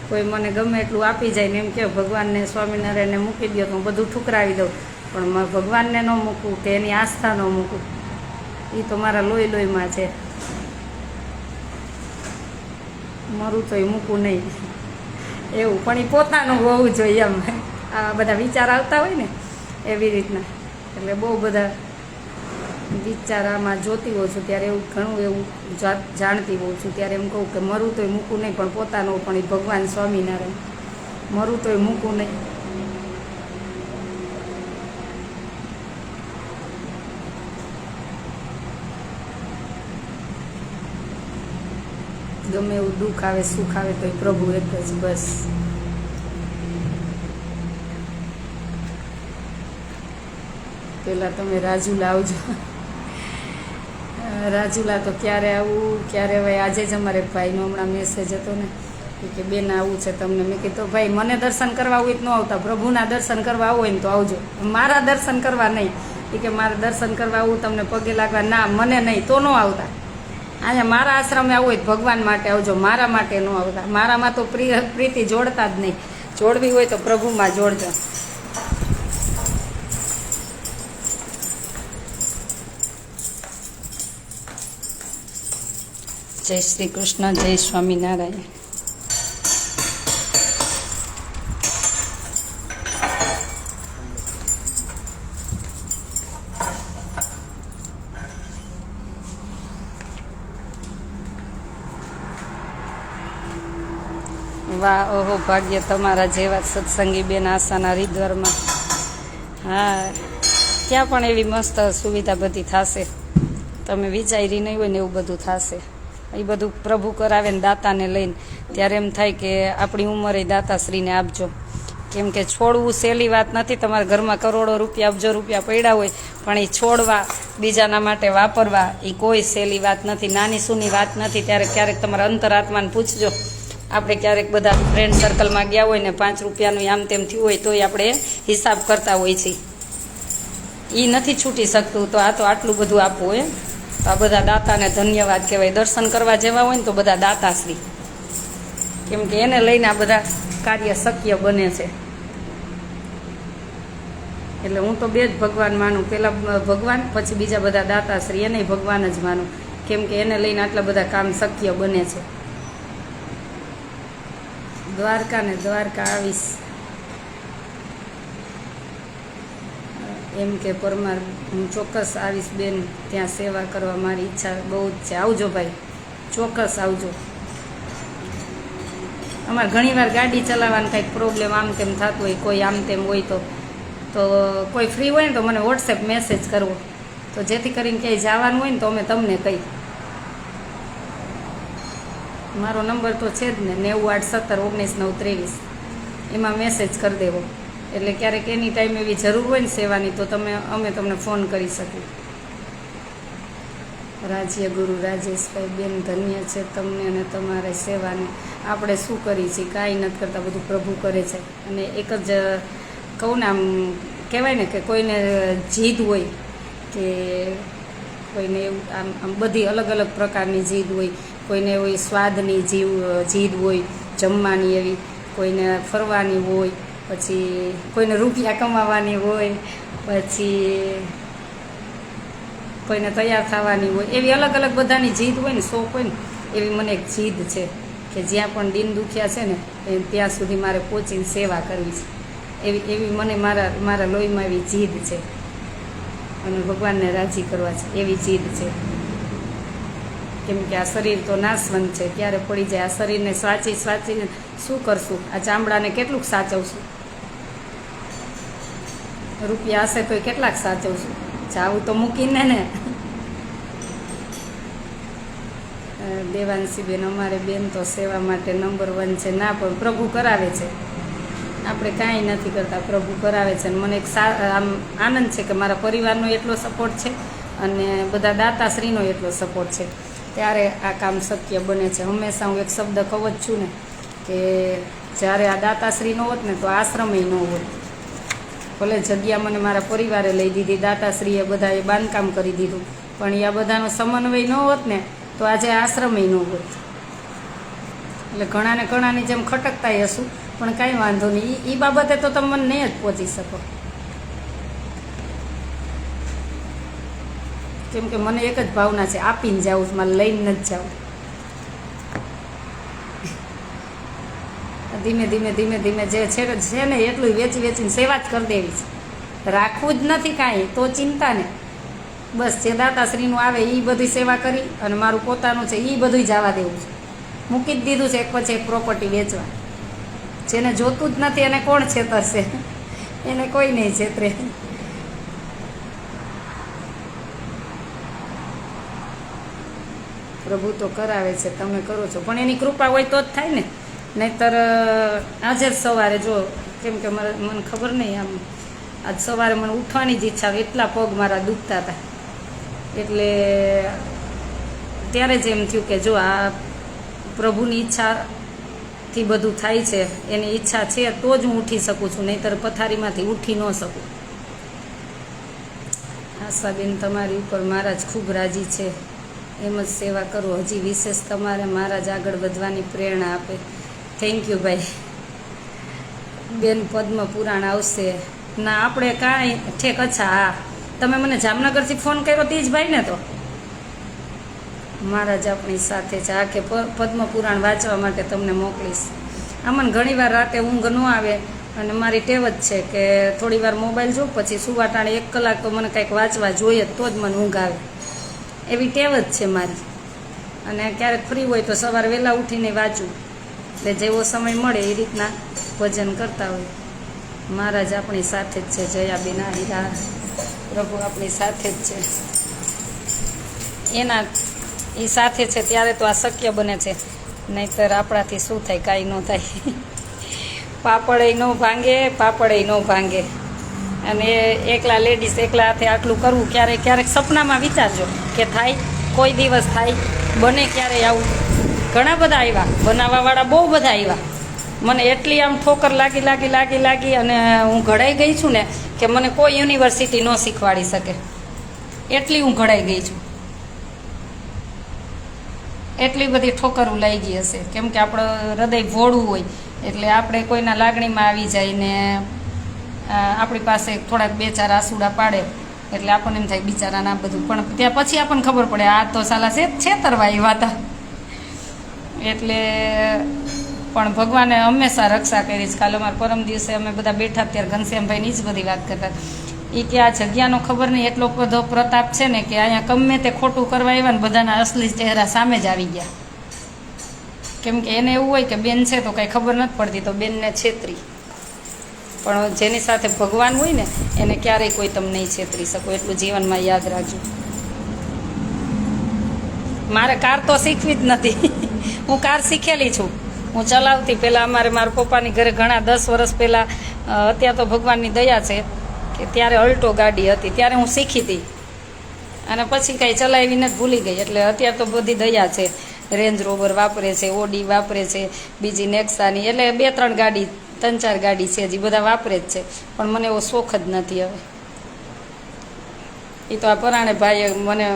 Speaker 1: કોઈ મને ગમે એટલું આપી જાય ને એમ કે ભગવાનને સ્વામિનારાયણને મૂકી દો તો હું બધું ઠુકરાવી દઉં, પણ ભગવાનને ન મૂકું કે એની આસ્થા ન મૂકું, એ તો મારા લોહી લોહીમાં છે. મરું તો એ મૂકું નહીં એવું, પણ એ પોતાનું હોવું જોઈએ એમ. આ બધા વિચાર આવતા હોય ને એવી રીતના, એટલે બહુ બધા વિચાર આમાં જોતી હોઉં છું ત્યારે એવું ઘણું એવું જાણતી હોઉં છું ત્યારે એમ કહું કે મરું તોય મૂકું નહીં, પણ પોતાનું, પણ એ ભગવાન સ્વામિનારાયણ, મરું તોય મૂકું નહીં. ગમે એવું દુઃખ આવે સુખ આવે તો એ પ્રભુ એક જ, બસ. પહેલાં તમે રાજુલા આવજો. રાજુલા તો ક્યારે આવું ક્યારે હવે, આજે જ અમારે ભાઈનો હમણાં મેસેજ હતો ને કે બેન આવું છે તમને. મેં કીધું ભાઈ મને દર્શન કરવા આવું ન આવતા, પ્રભુના દર્શન કરવા આવું હોય ને તો આવજો, મારા દર્શન કરવા નહીં. એ કે મારે દર્શન કરવા આવું તમને પગે લાગવા, ના મને નહીં તો ન આવતા. અહીંયા મારા આશ્રમે આવું હોય ભગવાન માટે આવજો, મારા માટે ન આવતા. મારામાં તો પ્રીતિ જોડતા જ નહીં, જોડવી હોય તો પ્રભુમાં જોડજો. જય શ્રી કૃષ્ણ, જય સ્વામિનારાયણ. વાહ, ઓહો ભાગ્ય તમારા જેવા સત્સંગી બેન આશાના હરિદ્વારમાં. હા, ત્યાં પણ એવી મસ્ત સુવિધા બધી થશે, તમે વિચારી નહીં હોય ને એવું બધું થશે. એ બધું પ્રભુ કરાવે ને દાતાને લઈને, ત્યારે એમ થાય કે આપણી ઉંમરે દાતાશ્રીને આપજો, કેમ કે છોડવું સહેલી વાત નથી. તમારા ઘરમાં કરોડો રૂપિયા અબજો રૂપિયા પડ્યા હોય પણ એ છોડવા, બીજાના માટે વાપરવા, એ કોઈ સહેલી વાત નથી, નાની સૂની વાત નથી. ત્યારે ક્યારેક તમારા અંતરાત્માને પૂછજો. આપણે ક્યારેક બધા ફ્રેન્ડ સર્કલમાં ગયા હોય ને 5 રૂપિયાનું આમ તેમ થયું હોય તોય આપણે હિસાબ કરતા હોય છીએ. એ નથી છૂટી શકતું, તો આ તો આટલું બધું આપવું હોય. તો આ બધા દાતાને ધન્યવાદ કહેવાય. દર્શન કરવા જેવા હોય ને તો બધા દાતાશ્રી, કેમ કે એને લઈને આ બધા કાર્ય શક્ય બને છે. એટલે હું તો 2 જ ભગવાન માનું, પહેલાં ભગવાન પછી બીજા બધા દાતાશ્રી, એને ભગવાન જ માનું, કેમ કે એને લઈને આટલા બધા કામ શક્ય બને છે. દ્વારકા ને દ્વારકા આવીશ એમ કે પરમાર, હું ચોક્કસ આવીશ બેન, ત્યાં સેવા કરવા મારી ઈચ્છા બહુ જ છે. આવજો ભાઈ, ચોક્કસ આવજો. અમારે ઘણીવાર ગાડી ચલાવવાનું કંઈક પ્રોબ્લેમ આમ તેમ થતું હોય, કોઈ આમ તેમ હોય તો કોઈ ફ્રી હોય ને તો મને વોટ્સએપ મેસેજ કરવો, તો જેથી કરીને ક્યાંય જવાનું હોય ને તો અમે તમને કહી. મારો નંબર તો છે જ ને, 981719 923, એમાં મેસેજ કરી દેવો. એટલે ક્યારેક એની ટાઈમ એવી જરૂર હોય ને સેવાની તો અમે તમને ફોન કરી શકીએ. રાજ્ય ગુરુ રાજેશભાઈ બેન, ધન્ય છે તમને અને તમારી સેવાને. આપણે શું કરી છીએ? કાંઈ નથી કરતા, બધું પ્રભુ કરે છે. અને એક જ કહું ને, આમ કહેવાય ને કે કોઈને જીદ હોય, કે કોઈને એવું આમ બધી અલગ અલગ પ્રકારની જીદ હોય. કોઈને એવી સ્વાદની જીદ હોય, જમવાની એવી, કોઈને ફરવાની હોય, પછી કોઈને રૂપિયા કમાવાની હોય, પછી કોઈને તૈયાર થવાની હોય. એવી અલગ અલગ બધાની જીદ હોય ને, શોખ હોય ને, એવી મને એક જીદ છે કે જ્યાં પણ દિન દુખ્યા છે ને ત્યાં સુધી મારે પહોંચીને સેવા કરવી છે. એવી મને મારા લોહીમાં એવી જીદ છે, અને ભગવાનને રાજી કરવા છે એવી જીદ છે. કેમ કે આ શરીર તો નાશવંત છે, ક્યારે પડી જાય. આ શરીરને સાચીને શું કરશું? આ ચામડાને કેટલુંક સાચવશું? રૂપિયા હશે તો કેટલાક સાચવશું? જાવું તો મૂકીને ને. દેવાંશીબેન, અમારે બેન તો સેવા માટે નંબર 1 છે. ના, પણ પ્રભુ કરાવે છે, આપણે કાંઈ નથી કરતા, પ્રભુ કરાવે છે. અને મને એક આમ આનંદ છે કે મારા પરિવારનો એટલો સપોર્ટ છે અને બધા દાતાશ્રીનો એટલો સપોર્ટ છે, ત્યારે આ કામ શક્ય બને છે. હંમેશા હું એક શબ્દ કહું જ છું ને કે જ્યારે આ દાતાશ્રી ન હોત ને તો આશ્રમય ન હોત. ભલે જગ્યા મને મારા પરિવારે લઈ દીધી, દાતાશ્રીએ બધાએ બાંધકામ કરી દીધું, પણ એ આ બધાનો સમન્વય ન હોત ને તો આજે આશ્રમય ન હોત. એટલે ઘણાની જેમ ખટકતા હશું, પણ કાંઈ વાંધો નહીં, એ બાબતે તો તમે મને નહીં જ પહોંચી શકો. કેમ કે મને એક જ ભાવના છે, આપીને જાઉં, મારે લઈને નથી જાઉં. ધીમે ધીમે જે છે ને એટલું વેચીને સેવા જ કરી દેવી છે, રાખવું જ નથી કાંઈ, તો ચિંતા ને. બસ જે દાતાશ્રીનું આવે એ બધી સેવા કરી અને મારું પોતાનું છે એ બધું જવા દેવું છે. મૂકી જ દીધું છે એક પછી એક પ્રોપર્ટી વેચવા. જેને જોતું જ નથી એને કોણ છેતરશે? એને કોઈ નહીં છેતરે. પ્રભુ તો કરાવે છે, તમે કરો છો, પણ એની કૃપા હોય તો જ થાય ને. નહીંતર આજે જ સવારે જો, કેમ કે મને ખબર નહીં, આમ આજ સવારે મને ઉઠવાની જ ઈચ્છા, એટલા પગ મારા દુખતા હતા. એટલે ત્યારે જ એમ થયું કે જો આ પ્રભુની ઈચ્છાથી બધું થાય છે, એની ઈચ્છા છે તો જ હું ઉઠી શકું છું, નહીંતર પથારીમાંથી ઉઠી ન શકું. આશાબેન, તમારી ઉપર મહારાજ ખૂબ રાજી છે, એમ જ સેવા કરો. હજી વિશેષ તમારે મહારાજ આગળ વધવાની પ્રેરણા આપે. થેન્ક યુ ભાઈ. બેન, પદ્મ પુરાણ આવશે ના? આપણે કાંઈ ઠેક. અચ્છા, હા, તમે મને જામનગરથી ફોન કર્યો તીજભાઈ ને? તો મહારાજ આપણી સાથે છે. આ કે પદ્મ પુરાણ વાંચવા માટે તમને મોકલીશ. આમાં ઘણીવાર રાતે ઊંઘ ન આવે અને મારી ટેવ જ છે કે થોડી વાર મોબાઈલ જોઉં, પછી સુવાટાણે 1 કલાક તો મને કંઈક વાંચવા જોઈએ જ, તો જ મને ઊંઘ આવે. એવી ટેવ જ છે મારી. અને ક્યારેક ફ્રી હોય તો સવારે વહેલા ઉઠીને વાંચું, એટલે જેવો સમય મળે એ રીતના ભજન કરતા હોય. મહારાજ આપણી સાથે જ છે. જયાબેન, હીરા, પ્રભુ આપણી સાથે જ છે. એના એ સાથે છે ત્યારે તો આ શક્ય બને છે, નહીંતર આપણાથી શું થાય? કાંઈ ન થાય. પાપડે ન ભાંગે. અને એકલા લેડીઝ એકલા હાથે આટલું કરવું, ક્યારેક સપનામાં વિચારજો કે થાય, કોઈ દિવસ થાય, બને ક્યારેય આવું. ઘણા બધા આવ્યા, બનાવવાવાળા બહુ બધા આવ્યા. મને એટલી આમ ઠોકર લાગી અને હું ઘડાઈ ગઈ છું ને કે મને કોઈ યુનિવર્સિટી ન શીખવાડી શકે, એટલી હું ઘડાઈ ગઈ છું. એટલી બધી ઠોકરું લાગી હશે, કેમ કે આપણું હૃદય ભોળું હોય એટલે આપણે કોઈના લાગણીમાં આવી જાય ને આપણી પાસે થોડાક 2-4 આસુડા પાડે એટલે આપણને એમ થાય બિચારાને આ બધું, પણ ત્યાં પછી આપણને ખબર પડે આ તો સાલા છેતરવા આવ્યા હતા. એટલે પણ ભગવાને હંમેશા રક્ષા કરી છે. કાલે અમારા પરમ દિવસે અમે બધા બેઠા ત્યારે ઘનશ્યામભાઈની જ બધી વાત કરતા. એ કે આ જગ્યાનો ખબર નહીં એટલો બધો પ્રતાપ છે ને કે અહીંયા ગમે તે ખોટું કરવા આવ્યા ને બધાના અસલી ચહેરા સામે જ આવી ગયા. કેમ કે એને એવું હોય કે બેન છે તો કાંઈ ખબર નથી પડતી, તો બેનને છેતરી. પણ જેની સાથે ભગવાન હોય ને એને ક્યારેય કોઈ તમે નહીં છેતરી શકો, એટલું જીવનમાં યાદ રાખજો. મારે કાર તો શીખવી જ નથી. હું કાર શીખેલી છું, હું ચલાવતી. પહેલાં મારા પપ્પાની ઘરે ઘણા 10 વર્ષ પહેલાં, અત્યારે તો ભગવાનની દયા છે કે ત્યારે અલ્ટો ગાડી હતી, ત્યારે હું શીખી હતી અને પછી કાંઈ ચલાવીને જ ભૂલી ગઈ. એટલે અત્યારે તો બધી દયા છે. રેન્જ રોવર વાપરે છે, ઓડી વાપરે છે, બીજી નેક્સાની, એટલે 2-3 ગાડી 3-4 ગાડી છે, હજી બધા વાપરે જ છે. પણ મને એવો શોખ જ નથી હવે. એ તો આ પરાણે ભાઈએ મને,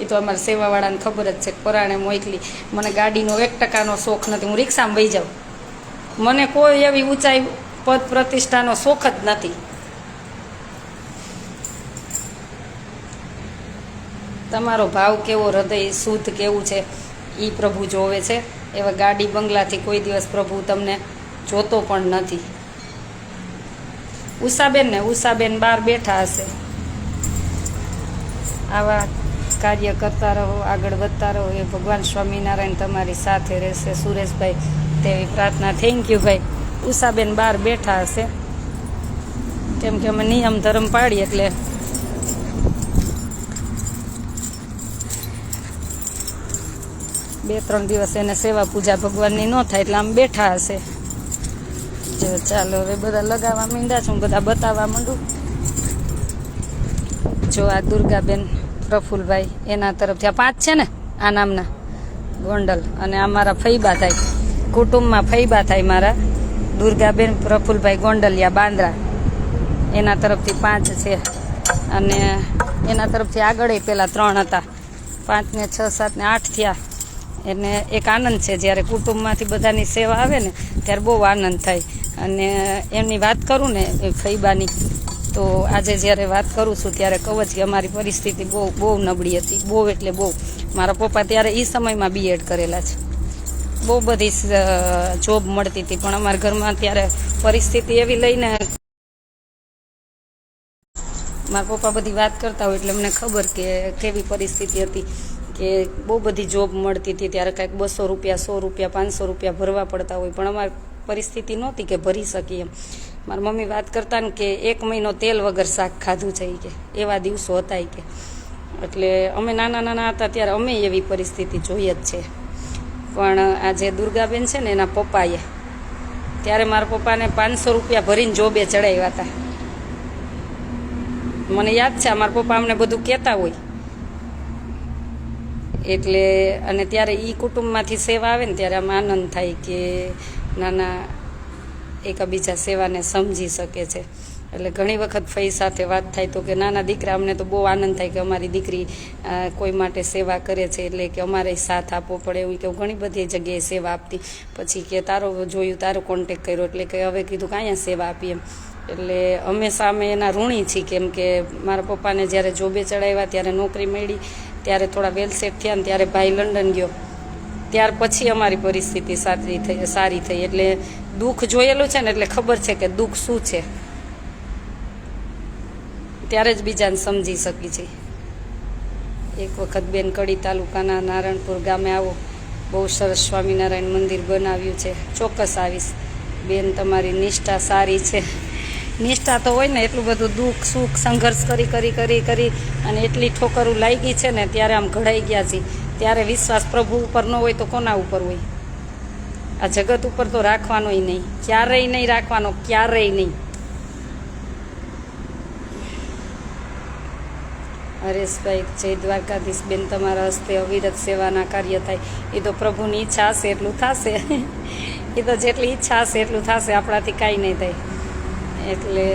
Speaker 1: એ તો અમારા સેવાવાળાને ખબર જ છે, પરાણે મોકલી. મને ગાડીનો 1% શોખ નથી. હું રિક્ષામાં વહી જાઉં, મને કોઈ એવી ઊંચાઈ પદ પ્રતિષ્ઠાનો શોખ જ નથી. તમારો ભાવ કેવો, હૃદય શુદ્ધ કેવું છે એ પ્રભુ જોવે છે. એવા ગાડી બંગલાથી કોઈ દિવસ પ્રભુ તમને જોતો પણ નથી. ઉષાબેન બહાર બેઠા હશે. આવા કાર્ય કરતા રહો, આગળ વધતા રહો, એ ભગવાન સ્વામિનારાયણ તમારી સાથે રહેશે. સુરેશભાઈ, તેવી પ્રાર્થના. થેન્ક યુ ભાઈ. ઉષાબેન બહાર બેઠા હશે, કેમ કે અમે નિયમ ધર્મ પાડીએ એટલે. 2-3 દિવસ એને સેવા પૂજા ભગવાનની ન થાય એટલે આમ બેઠા હશે. જો ચાલો હવે બધા લગાવવા માંડ્યા છું, બધા બતાવવા માંડું. જો આ દુર્ગાબેન પ્રફુલભાઈ એના તરફથી આ 5 છે ને આ નામના ગોંડલ, અને આ મારા ફૈબા થાય, કુટુંબમાં ફૈબા થાય મારા દુર્ગાબેન પ્રફુલભાઈ ગોંડલિયા બાંદ્રા, એના તરફથી 5 છે. અને એના તરફથી આગળ પેલા 3 હતા, 5 ને 6 7 ને 8 થયા. એને એક આનંદ છે જ્યારે કુટુંબમાંથી બધાની સેવા આવે ને ત્યારે બહુ આનંદ થાય. અને એમની વાત કરું ને એ ફૈબાની, તો આજે જ્યારે વાત કરું છું ત્યારે કહું જ કે અમારી પરિસ્થિતિ બહુ નબળી હતી, બહુ એટલે બહુ. મારા પપ્પા ત્યારે એ સમયમાં BEd કરેલા છે, બહુ બધી જોબ મળતી હતી, પણ અમારા ઘરમાં ત્યારે પરિસ્થિતિ એવી લઈને મારા પપ્પા બધી વાત કરતા હોય એટલે અમને ખબર કે કેવી પરિસ્થિતિ હતી, કે બહુ બધી જોબ મળતી હતી ત્યારે કાંઈક 200 રૂપિયા 100 રૂપિયા 500 રૂપિયા ભરવા પડતા હોય, પણ અમારી પરિસ્થિતિ નહોતી કે ભરી શકીએ એમ. મારા મમ્મી વાત કરતા ને કે 1 મહિનો તેલ વગર શાક ખાધું છે કે એવા દિવસો હતા કે. એટલે અમે નાના હતા ત્યારે અમે એવી પરિસ્થિતિ જોઈએ જ છે. પણ આ જે દુર્ગાબેન છે ને એના પપ્પાએ ત્યારે મારા પપ્પાને 500 રૂપિયા ભરીને જોબે ચડાવ્યા હતા. મને યાદ છે, મારા પપ્પા અમને બધું કહેતા હોય. એટલે અને ત્યારે એ કુટુંબમાંથી સેવા આવે ને ત્યારે આમાં આનંદ થાય કે નાના એકબીજા સેવાને સમજી શકે છે. એટલે ઘણી વખત ફઈ સાથે વાત થાય તો કે નાના દીકરા, અમને તો બહુ આનંદ થાય કે અમારી દીકરી કોઈ માટે સેવા કરે છે, એટલે કે અમારે સાથ આપવો પડે એવું કે ઘણી બધી જગ્યાએ સેવા આપતી. પછી કે તારો જોયું, તારો કોન્ટેક કર્યો, એટલે કે હવે કીધું કે અહીંયા સેવા આપીએ એમ. એટલે અમે સામે એના ઋણી છીએ, કેમ કે મારા પપ્પાને જ્યારે જોબે ચડાવ્યા ત્યારે નોકરી મળી, ત્યારે થોડા વેલ સેટ થયા ને ત્યારે ભાઈ લંડન ગયો, ત્યાર પછી અમારી પરિસ્થિતિ સારી થઈ. એટલે દુઃખ જોયેલું છે ને એટલે ખબર છે કે દુઃખ શું છે, ત્યારે જ બીજાને સમજી શકી છે. એક વખત બેન કડી તાલુકાના નારણપુર ગામે આવો, બહુ સરસ સ્વામિનારાયણ મંદિર બનાવ્યું છે, ચોક્કસ આવીશ બેન. તમારી નિષ્ઠા સારી છે. નિષ્ઠા તો હોય ને એટલું બધું દુઃખ સુખ સંઘર્ષ કરી અને એટલી ઠોકરું લાગી છે ને ત્યારે આમ ઘડાઈ ગયા છે. ત્યારે વિશ્વાસ પ્રભુ ઉપર ન હોય તો કોના ઉપર હોય? આ જગત ઉપર તો રાખવાનોય નહીં, ક્યારેય નહીં રાખવાનો, ક્યારેય નહીં. હરેશભાઈ જય દ્વારકાધીશ બેન, તમારા હસ્તે અવિરત સેવાના કાર્ય થાય. એ તો પ્રભુની ઈચ્છા હશે એટલું થશે. એ તો જેટલી ઈચ્છા હશે એટલું થશે, આપણાથી કાંઈ નહીં થાય. એટલે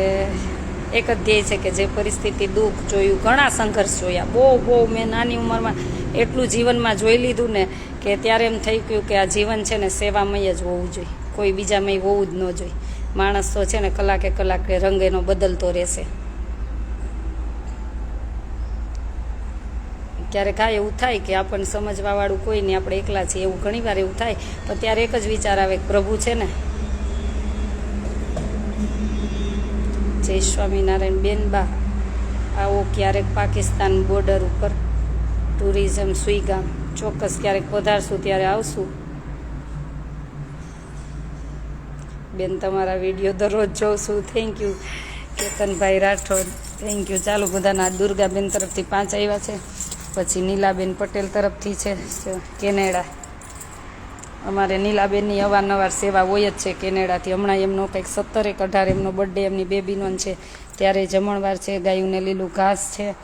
Speaker 1: એક જ ધ્યેય છે કે જે પરિસ્થિતિ દુઃખ જોયું, ઘણા સંઘર્ષ જોયા, બહુ મેં નાની ઉંમરમાં એટલું જીવનમાં જોઈ લીધું ને કે ત્યારે એમ થઈ ગયું કે આ જીવન છે ને સેવામય જ હોવું જોઈએ, કોઈ બીજામય હોવું જ ન જોઈએ. માણસ તો છે ને કલાકે રંગ એનો બદલતો રહેશે. ક્યારેક આ એવું થાય કે આપણને સમજવાવાળું કોઈ નહીં, આપણે એકલા છીએ, એવું ઘણીવાર એવું થાય. પણ ત્યારે એક જ વિચાર આવે કે પ્રભુ છે ને. જય સ્વામિનારાયણ બેનબા, આવો ક્યારેક પાકિસ્તાન બોર્ડર ઉપર ટુરિઝમ સુઈગામ, ચોક્કસ ક્યારેક પધારશું ત્યારે આવશું બેન. તમારા વિડીયો દરરોજ જોઉં છું. Thank you Ketanbhai Rathod, thank you. ચાલો બધાના દુર્ગાબેન તરફથી 5 આવ્યા છે. પછી નીલાબેન પટેલ તરફથી છે કેનેડા. અમારે નીલાબેનની અવારનવાર સેવા હોય જ છે કેનેડાથી. હમણાં એમનો કંઈક 17-18 એમનો બર્થડે, એમની બેબીનો છે, ત્યારે જમણવાર છે, ગાયુંને લીલું ઘાસ છે.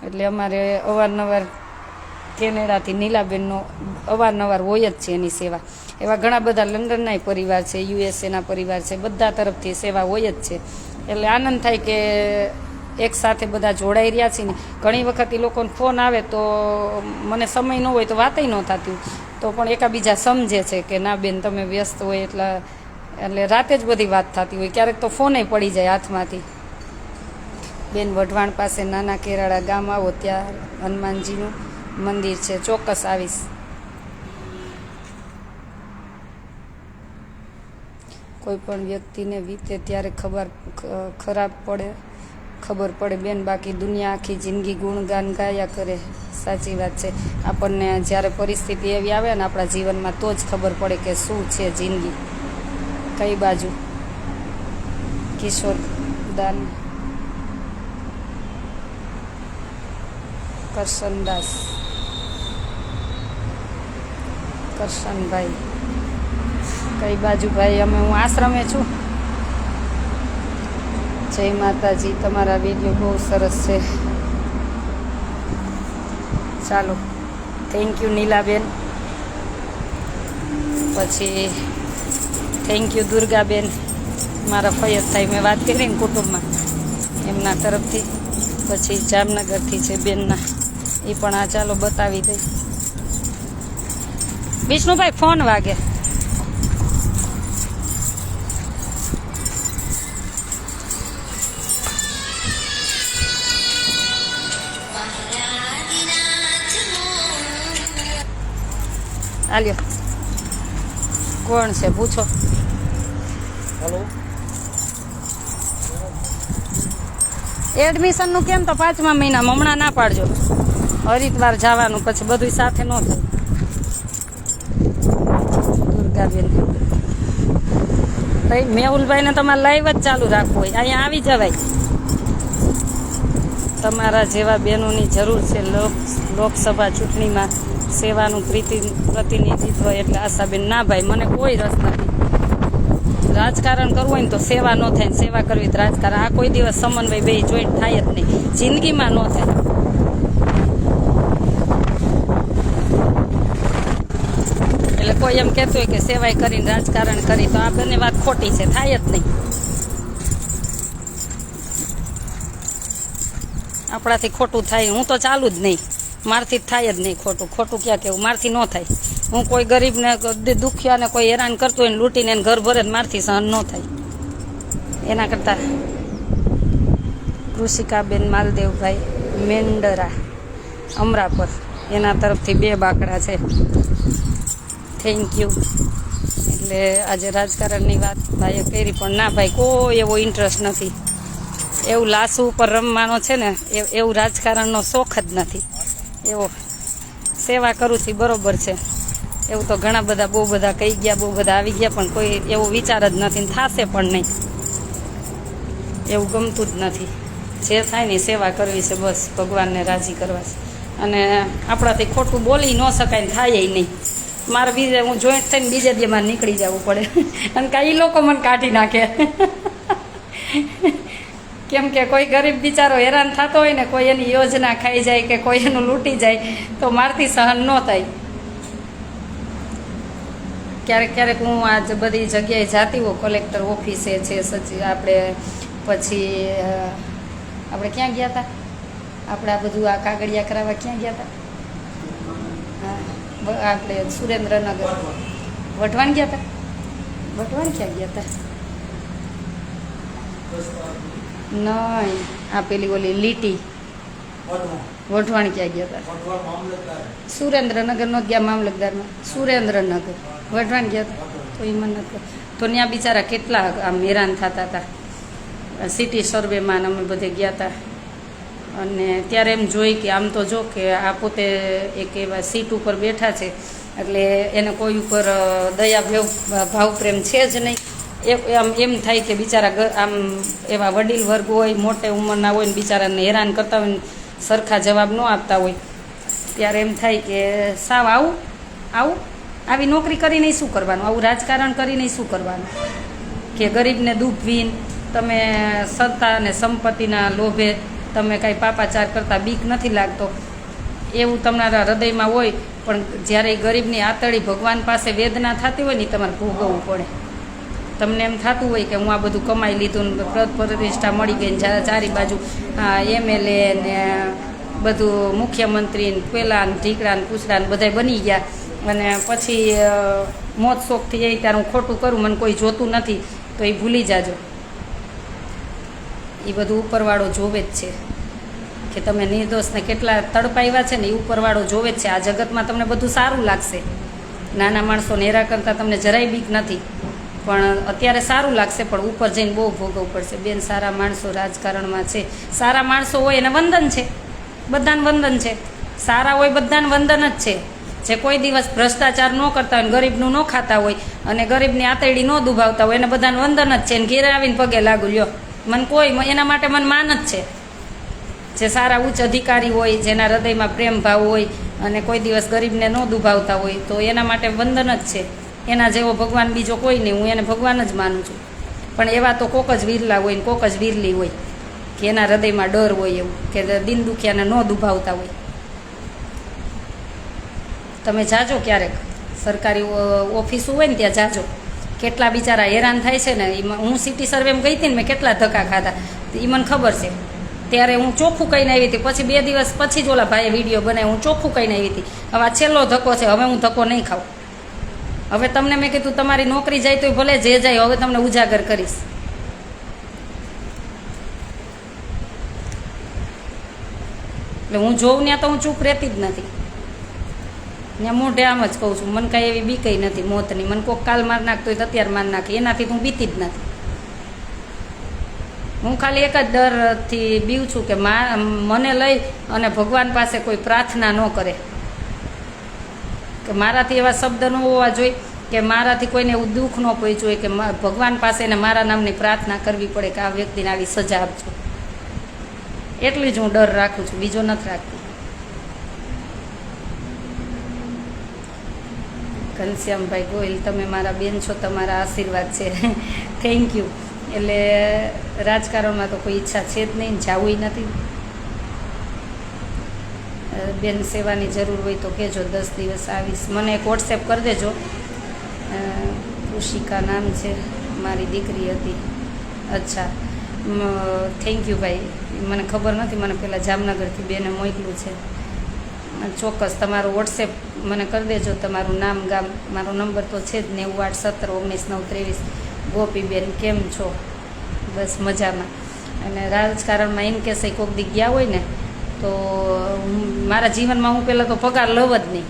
Speaker 1: એટલે અમારે અવારનવાર કેનેડાથી નીલાબેનનો અવારનવાર હોય જ છે એની સેવા. એવા ઘણા બધા લંડનના પરિવાર છે, USA પરિવાર છે, બધા તરફથી સેવા હોય જ છે. એટલે આનંદ થાય કે એક સાથે બધા જોડાઈ રહ્યા છીએ ને. ઘણી વખત એ લોકોને ફોન આવે તો મને સમય ન હોય તો વાતય ન થતી, તો પણ એકાબીજા સમજે છે કે ના બેન તમે વ્યસ્ત હોય એટલે રાતે જ બધી વાત થતી હોય. ક્યારેક તો ફોનય પડી જાય હાથમાંથી. બેન વઢવાણ પાસે નાના કેરાળા ગામ આવો, ત્યાં હનુમાનજીનું મંદિર છે, ચોક્કસ આવીશ. કોઈ પણ વ્યક્તિને વીતે ત્યારે ખબર પડે બેન, બાકી દુનિયા આખી જિંદગી ગુણગાન ગાયા કરે. સાચી વાત છે. આપણને જ્યારે પરિસ્થિતિ એવી આવે ને આપણા જીવનમાં તો જ ખબર પડે કે શું છે જિંદગી, કઈ બાજુ. કિશોર દાન કરશનદાસ, કરશનભાઈ કઈ બાજુ ભાઈ? હું આશ્રમે છું. જય માતાજી. તમારા વિડીયો બહુ સરસ છે. ચાલો, થેન્ક યુ નીલાબેન. પછી થેન્ક યુ દુર્ગાબેન, મારા ફૈયદ થાય મેં વાત કરી ને કુટુંબમાં એમના તરફથી. પછી જામનગરથી છે બેનના, એ પણ આ ચાલો બતાવી દઈ. વિષ્ણુભાઈ ફોન વાગે. આલ્યો, કોણ છે પૂછો.
Speaker 2: હેલો.
Speaker 1: એડમિશનનું કેમ તો 5મા મહિનામાં, હમણાં ના પાડજો. હરિદ્વાર જવાનું, પછી બધું સાથે ન થાય. દુર્ગાબેન ભાઈ, મેહુલભાઈને તમારે લાઈવ જ ચાલુ રાખવું હોય, અહીંયા આવી જવાય. તમારા જેવા બહેનોની જરૂર છે લોકસભા ચૂંટણીમાં. સેવાનું પ્રતિનિધિત્વ એટલે આશાબેન. ના ભાઈ, મને કોઈ રસ નથી. રાજકારણ કરવું હોય ને તો સેવા ન થાય, સેવા કરવી તો રાજકારણ. આ કોઈ દિવસ સમન્વય બે જોઈન્ટ થાય જ નહીં, જિંદગીમાં ન થાય. એટલે કોઈ એમ કહેતું હોય કે સેવાય કરીને રાજકારણ કરી, તો આ બંને વાત ખોટી છે, થાય જ નહીં. આપણાથી ખોટું થાય, હું તો ચાલુ જ નહીં. મારથી થાય જ નહીં ખોટું. ખોટું ક્યાં કેવું, મારથી ન થાય. હું કોઈ ગરીબને દુખિયાને કોઈ હેરાન કરતો હોય ને લૂંટીને એને ઘર ભરે, મારથી સહન ન થાય. એના કરતાં કૃષિકાબેન માલદેવભાઈ મેંડરા અમરાપર, એના તરફથી 2 બાકડા છે. Thank you. એટલે આજે રાજકારણની વાત ભાઈએ કરી, પણ ના ભાઈ, કોઈ એવો ઇન્ટરેસ્ટ નથી. એવું લાસુ ઉપર રમવાનો છે ને, એવું રાજકારણનો શોખ જ નથી. એવો સેવા કરું છું બરોબર છે, એવું તો ઘણા બધા બહુ બધા કહી ગયા, બહુ બધા આવી ગયા, પણ કોઈ એવો વિચાર જ નથી, થશે પણ નહીં. એવું ગમતું જ નથી. જે થાય ને સેવા કરવી છે, બસ ભગવાનને રાજી કરવા છે. અને આપણાથી ખોટું બોલી ન શકાય ને થાય નહીં. મારે બીજે હું જોઈન્ટ થઈને બીજે દીમાં નીકળી જવું પડે, અને કાંઈ લોકો મને કાઢી નાખે. કેમ કે કોઈ ગરીબ બિચારો હેરાન થતો હોય ને, કોઈ એની યોજના ખાઈ જાય કે કોઈ એનું લૂંટી જાય, તો મારથી સહન ન થાય. ક્યારેક ક્યારેક હું આજ બધી જગ્યાએ જાતી હોઉં, કલેક્ટર ઓફિસે છે, સચિવ આપણે, પછી આપણે ક્યાં ગયા હતા, આપણે આ બધું આ કાગળિયા કરાવવા ક્યાં ગયા હતા? હા, આપણે સુરેન્દ્રનગર વઢવાણ ગયા હતા. વઢવાણ ક્યાં ગયા હતા? નહીં, આ પેલી ઓલી લીટી વઢવાણ ક્યાં ગયા હતા? સુરેન્દ્રનગર નો ગયા મામલતદારમાં, સુરેન્દ્રનગર વઢવાણ ગયા હતા. તો એ મને નથી. તો ત્યાં બિચારા કેટલા આમ હેરાન થતા હતા. સિટી સર્વેમાં અમે બધે ગયા હતા, અને ત્યારે એમ જોઈ કે આમ તો જો કે આ પોતે એક એવા સીટ ઉપર બેઠા છે, એટલે એને કોઈ ઉપર દયા ભાવ પ્રેમ છે જ નહીં. આમ એમ થાય કે બિચારા આમ એવા વડીલ વર્ગ હોય, મોટે ઉંમરના હોય ને બિચારાને હેરાન કરતા હોય ને સરખા જવાબ ન આપતા હોય, ત્યારે એમ થાય કે સાવ આવી નોકરી કરીને શું કરવાનું, આવું રાજકારણ કરીને શું કરવાનું, કે ગરીબને દુભવીને તમે સત્તા અને સંપત્તિના લોભે તમે કાંઈ પાપાચાર કરતા બીક નથી લાગતો, એવું તમારા હૃદયમાં હોય. પણ જ્યારે ગરીબની આતળી ભગવાન પાસે વેદના થતી હોય ને, તમારે ભોગવવું પડે. તમને એમ થતું હોય કે હું આ બધું કમાઈ લીધું ને પ્રતિષ્ઠા મળી ગઈ ને ચારી બાજુ MLA ને બધું મુખ્યમંત્રી ને પેલા ને ઢીકડા ને પૂછડા ને બધા બની ગયા, અને પછી મોત શોખથી જઈ ત્યારે હું ખોટું કરું, મને કોઈ જોતું નથી, તો એ ભૂલી જાજો. એ બધું ઉપરવાળો જોવે જ છે, કે તમે નિર્દોષને કેટલા તડપાવ્યા છે ને, એ ઉપરવાળો જોવે જ છે. આ જગતમાં તમને બધું સારું લાગશે, નાના માણસોને હેરા કરતાં તમને જરાય બીક નથી, પણ અત્યારે સારું લાગશે, પણ ઉપર જઈને બહુ ભોગવવું પડશે. બેન, સારા માણસો રાજકારણમાં છે. સારા માણસો હોય એને વંદન છે, બધાને વંદન છે. સારા હોય બધાને વંદન જ છે. જે કોઈ દિવસ ભ્રષ્ટાચાર ન કરતા હોય, ગરીબનું ન ખાતા હોય અને ગરીબની આતરડી ન દુભાવતા હોય, એને બધાને વંદન જ છે. એને ઘેરે આવીને પગે લાગુ લ્યો, મને કોઈ એના માટે મને માન જ છે. જે સારા ઉચ્ચ અધિકારી હોય, જેના હૃદયમાં પ્રેમ ભાવ હોય અને કોઈ દિવસ ગરીબને ન દુભાવતા હોય, તો એના માટે વંદન જ છે. એના જેવો ભગવાન બીજો કોઈ નહીં, હું એને ભગવાન જ માનું છું. પણ એવા તો કોક જ વિરલા હોય ને કોક જ વિરલી હોય કે એના હૃદયમાં ડર હોય એવું, કે દિન દુખિયાને ન દુભાવતા હોય. તમે જાજો ક્યારેક સરકારી ઓફિસો હોય ને ત્યાં જાજો. કેટલા બિચારા હેરાન થાય છે ને. હું સિટી સર્વેમાં ગઈ હતી ને, મેં કેટલા ધક્કા ખાધા એ મને ખબર છે. ત્યારે હું ચોખ્ખું કહીને આવી હતી. પછી 2 દિવસ પછી જ ઓલા ભાઈએ વિડીયો બનાવી, હું ચોખ્ખું કહીને આવી હતી. હવે આ છેલ્લો ધક્કો છે, હવે હું ધક્કો નહીં ખાઉં. હવે તમને મેં કીધું તમારી નોકરી જાય તો ભલે જે જાય, હવે તમને ઉજાગર કરીશ. એટલે હું જોઉં ત્યાં તો હું ચૂપ રહેતી જ નથી. ત્યાં મોઢે આમ જ કહું છું, મને કાંઈ એવી બીકઈ નથી મોતની. મને કોઈક કાલ માર નાખતો હોય તો અત્યારે માર નાખે, એનાથી તો હું બીતી જ નથી. હું ખાલી એક જ ડરથી બીવું છું કે મને લઈ અને ભગવાન પાસે કોઈ પ્રાર્થના ન કરે, કે મારાથી એવા શબ્દ ન હોવા જોઈએ, કે મારાથી કોઈને એવું દુઃખ ન પહોંચ્યું હોય કે ભગવાન પાસે એને મારા નામની પ્રાર્થના કરવી પડે કે આ વ્યક્તિને આવી સજા આપજો. એટલી જ હું ડર રાખું છું, બીજો નથી રાખતી. ઘનશ્યામભાઈ ગોયલ, તમે મારા બેન છો, તમારા આશીર્વાદ છે. Thank you. એટલે રાજકારણમાં તો કોઈ ઈચ્છા છે જ નહીં, જાવું નથી. બેન સેવાની જરૂર હોય તો કહેજો, 10 દિવસ આવીશ. મને એક વોટ્સએપ કરી દેજો. કૃષિકા નામ છે, મારી દીકરી હતી. અચ્છા, થેન્ક યુ ભાઈ. મને ખબર નથી, મને પહેલાં જામનગરથી બેને મોકલું છે. ચોક્કસ તમારું વોટ્સએપ મને કરી દેજો, તમારું નામ ગામ. મારો નંબર તો છે જ 98 17 19 9 23. ગોપીબેન કેમ છો? બસ મજામાં. અને રાજકારણમાં એમ કહેશે કોઈક દી ગયા હોય ને તો મારા જીવનમાં હું પહેલાં તો પગાર લઉં જ નહીં.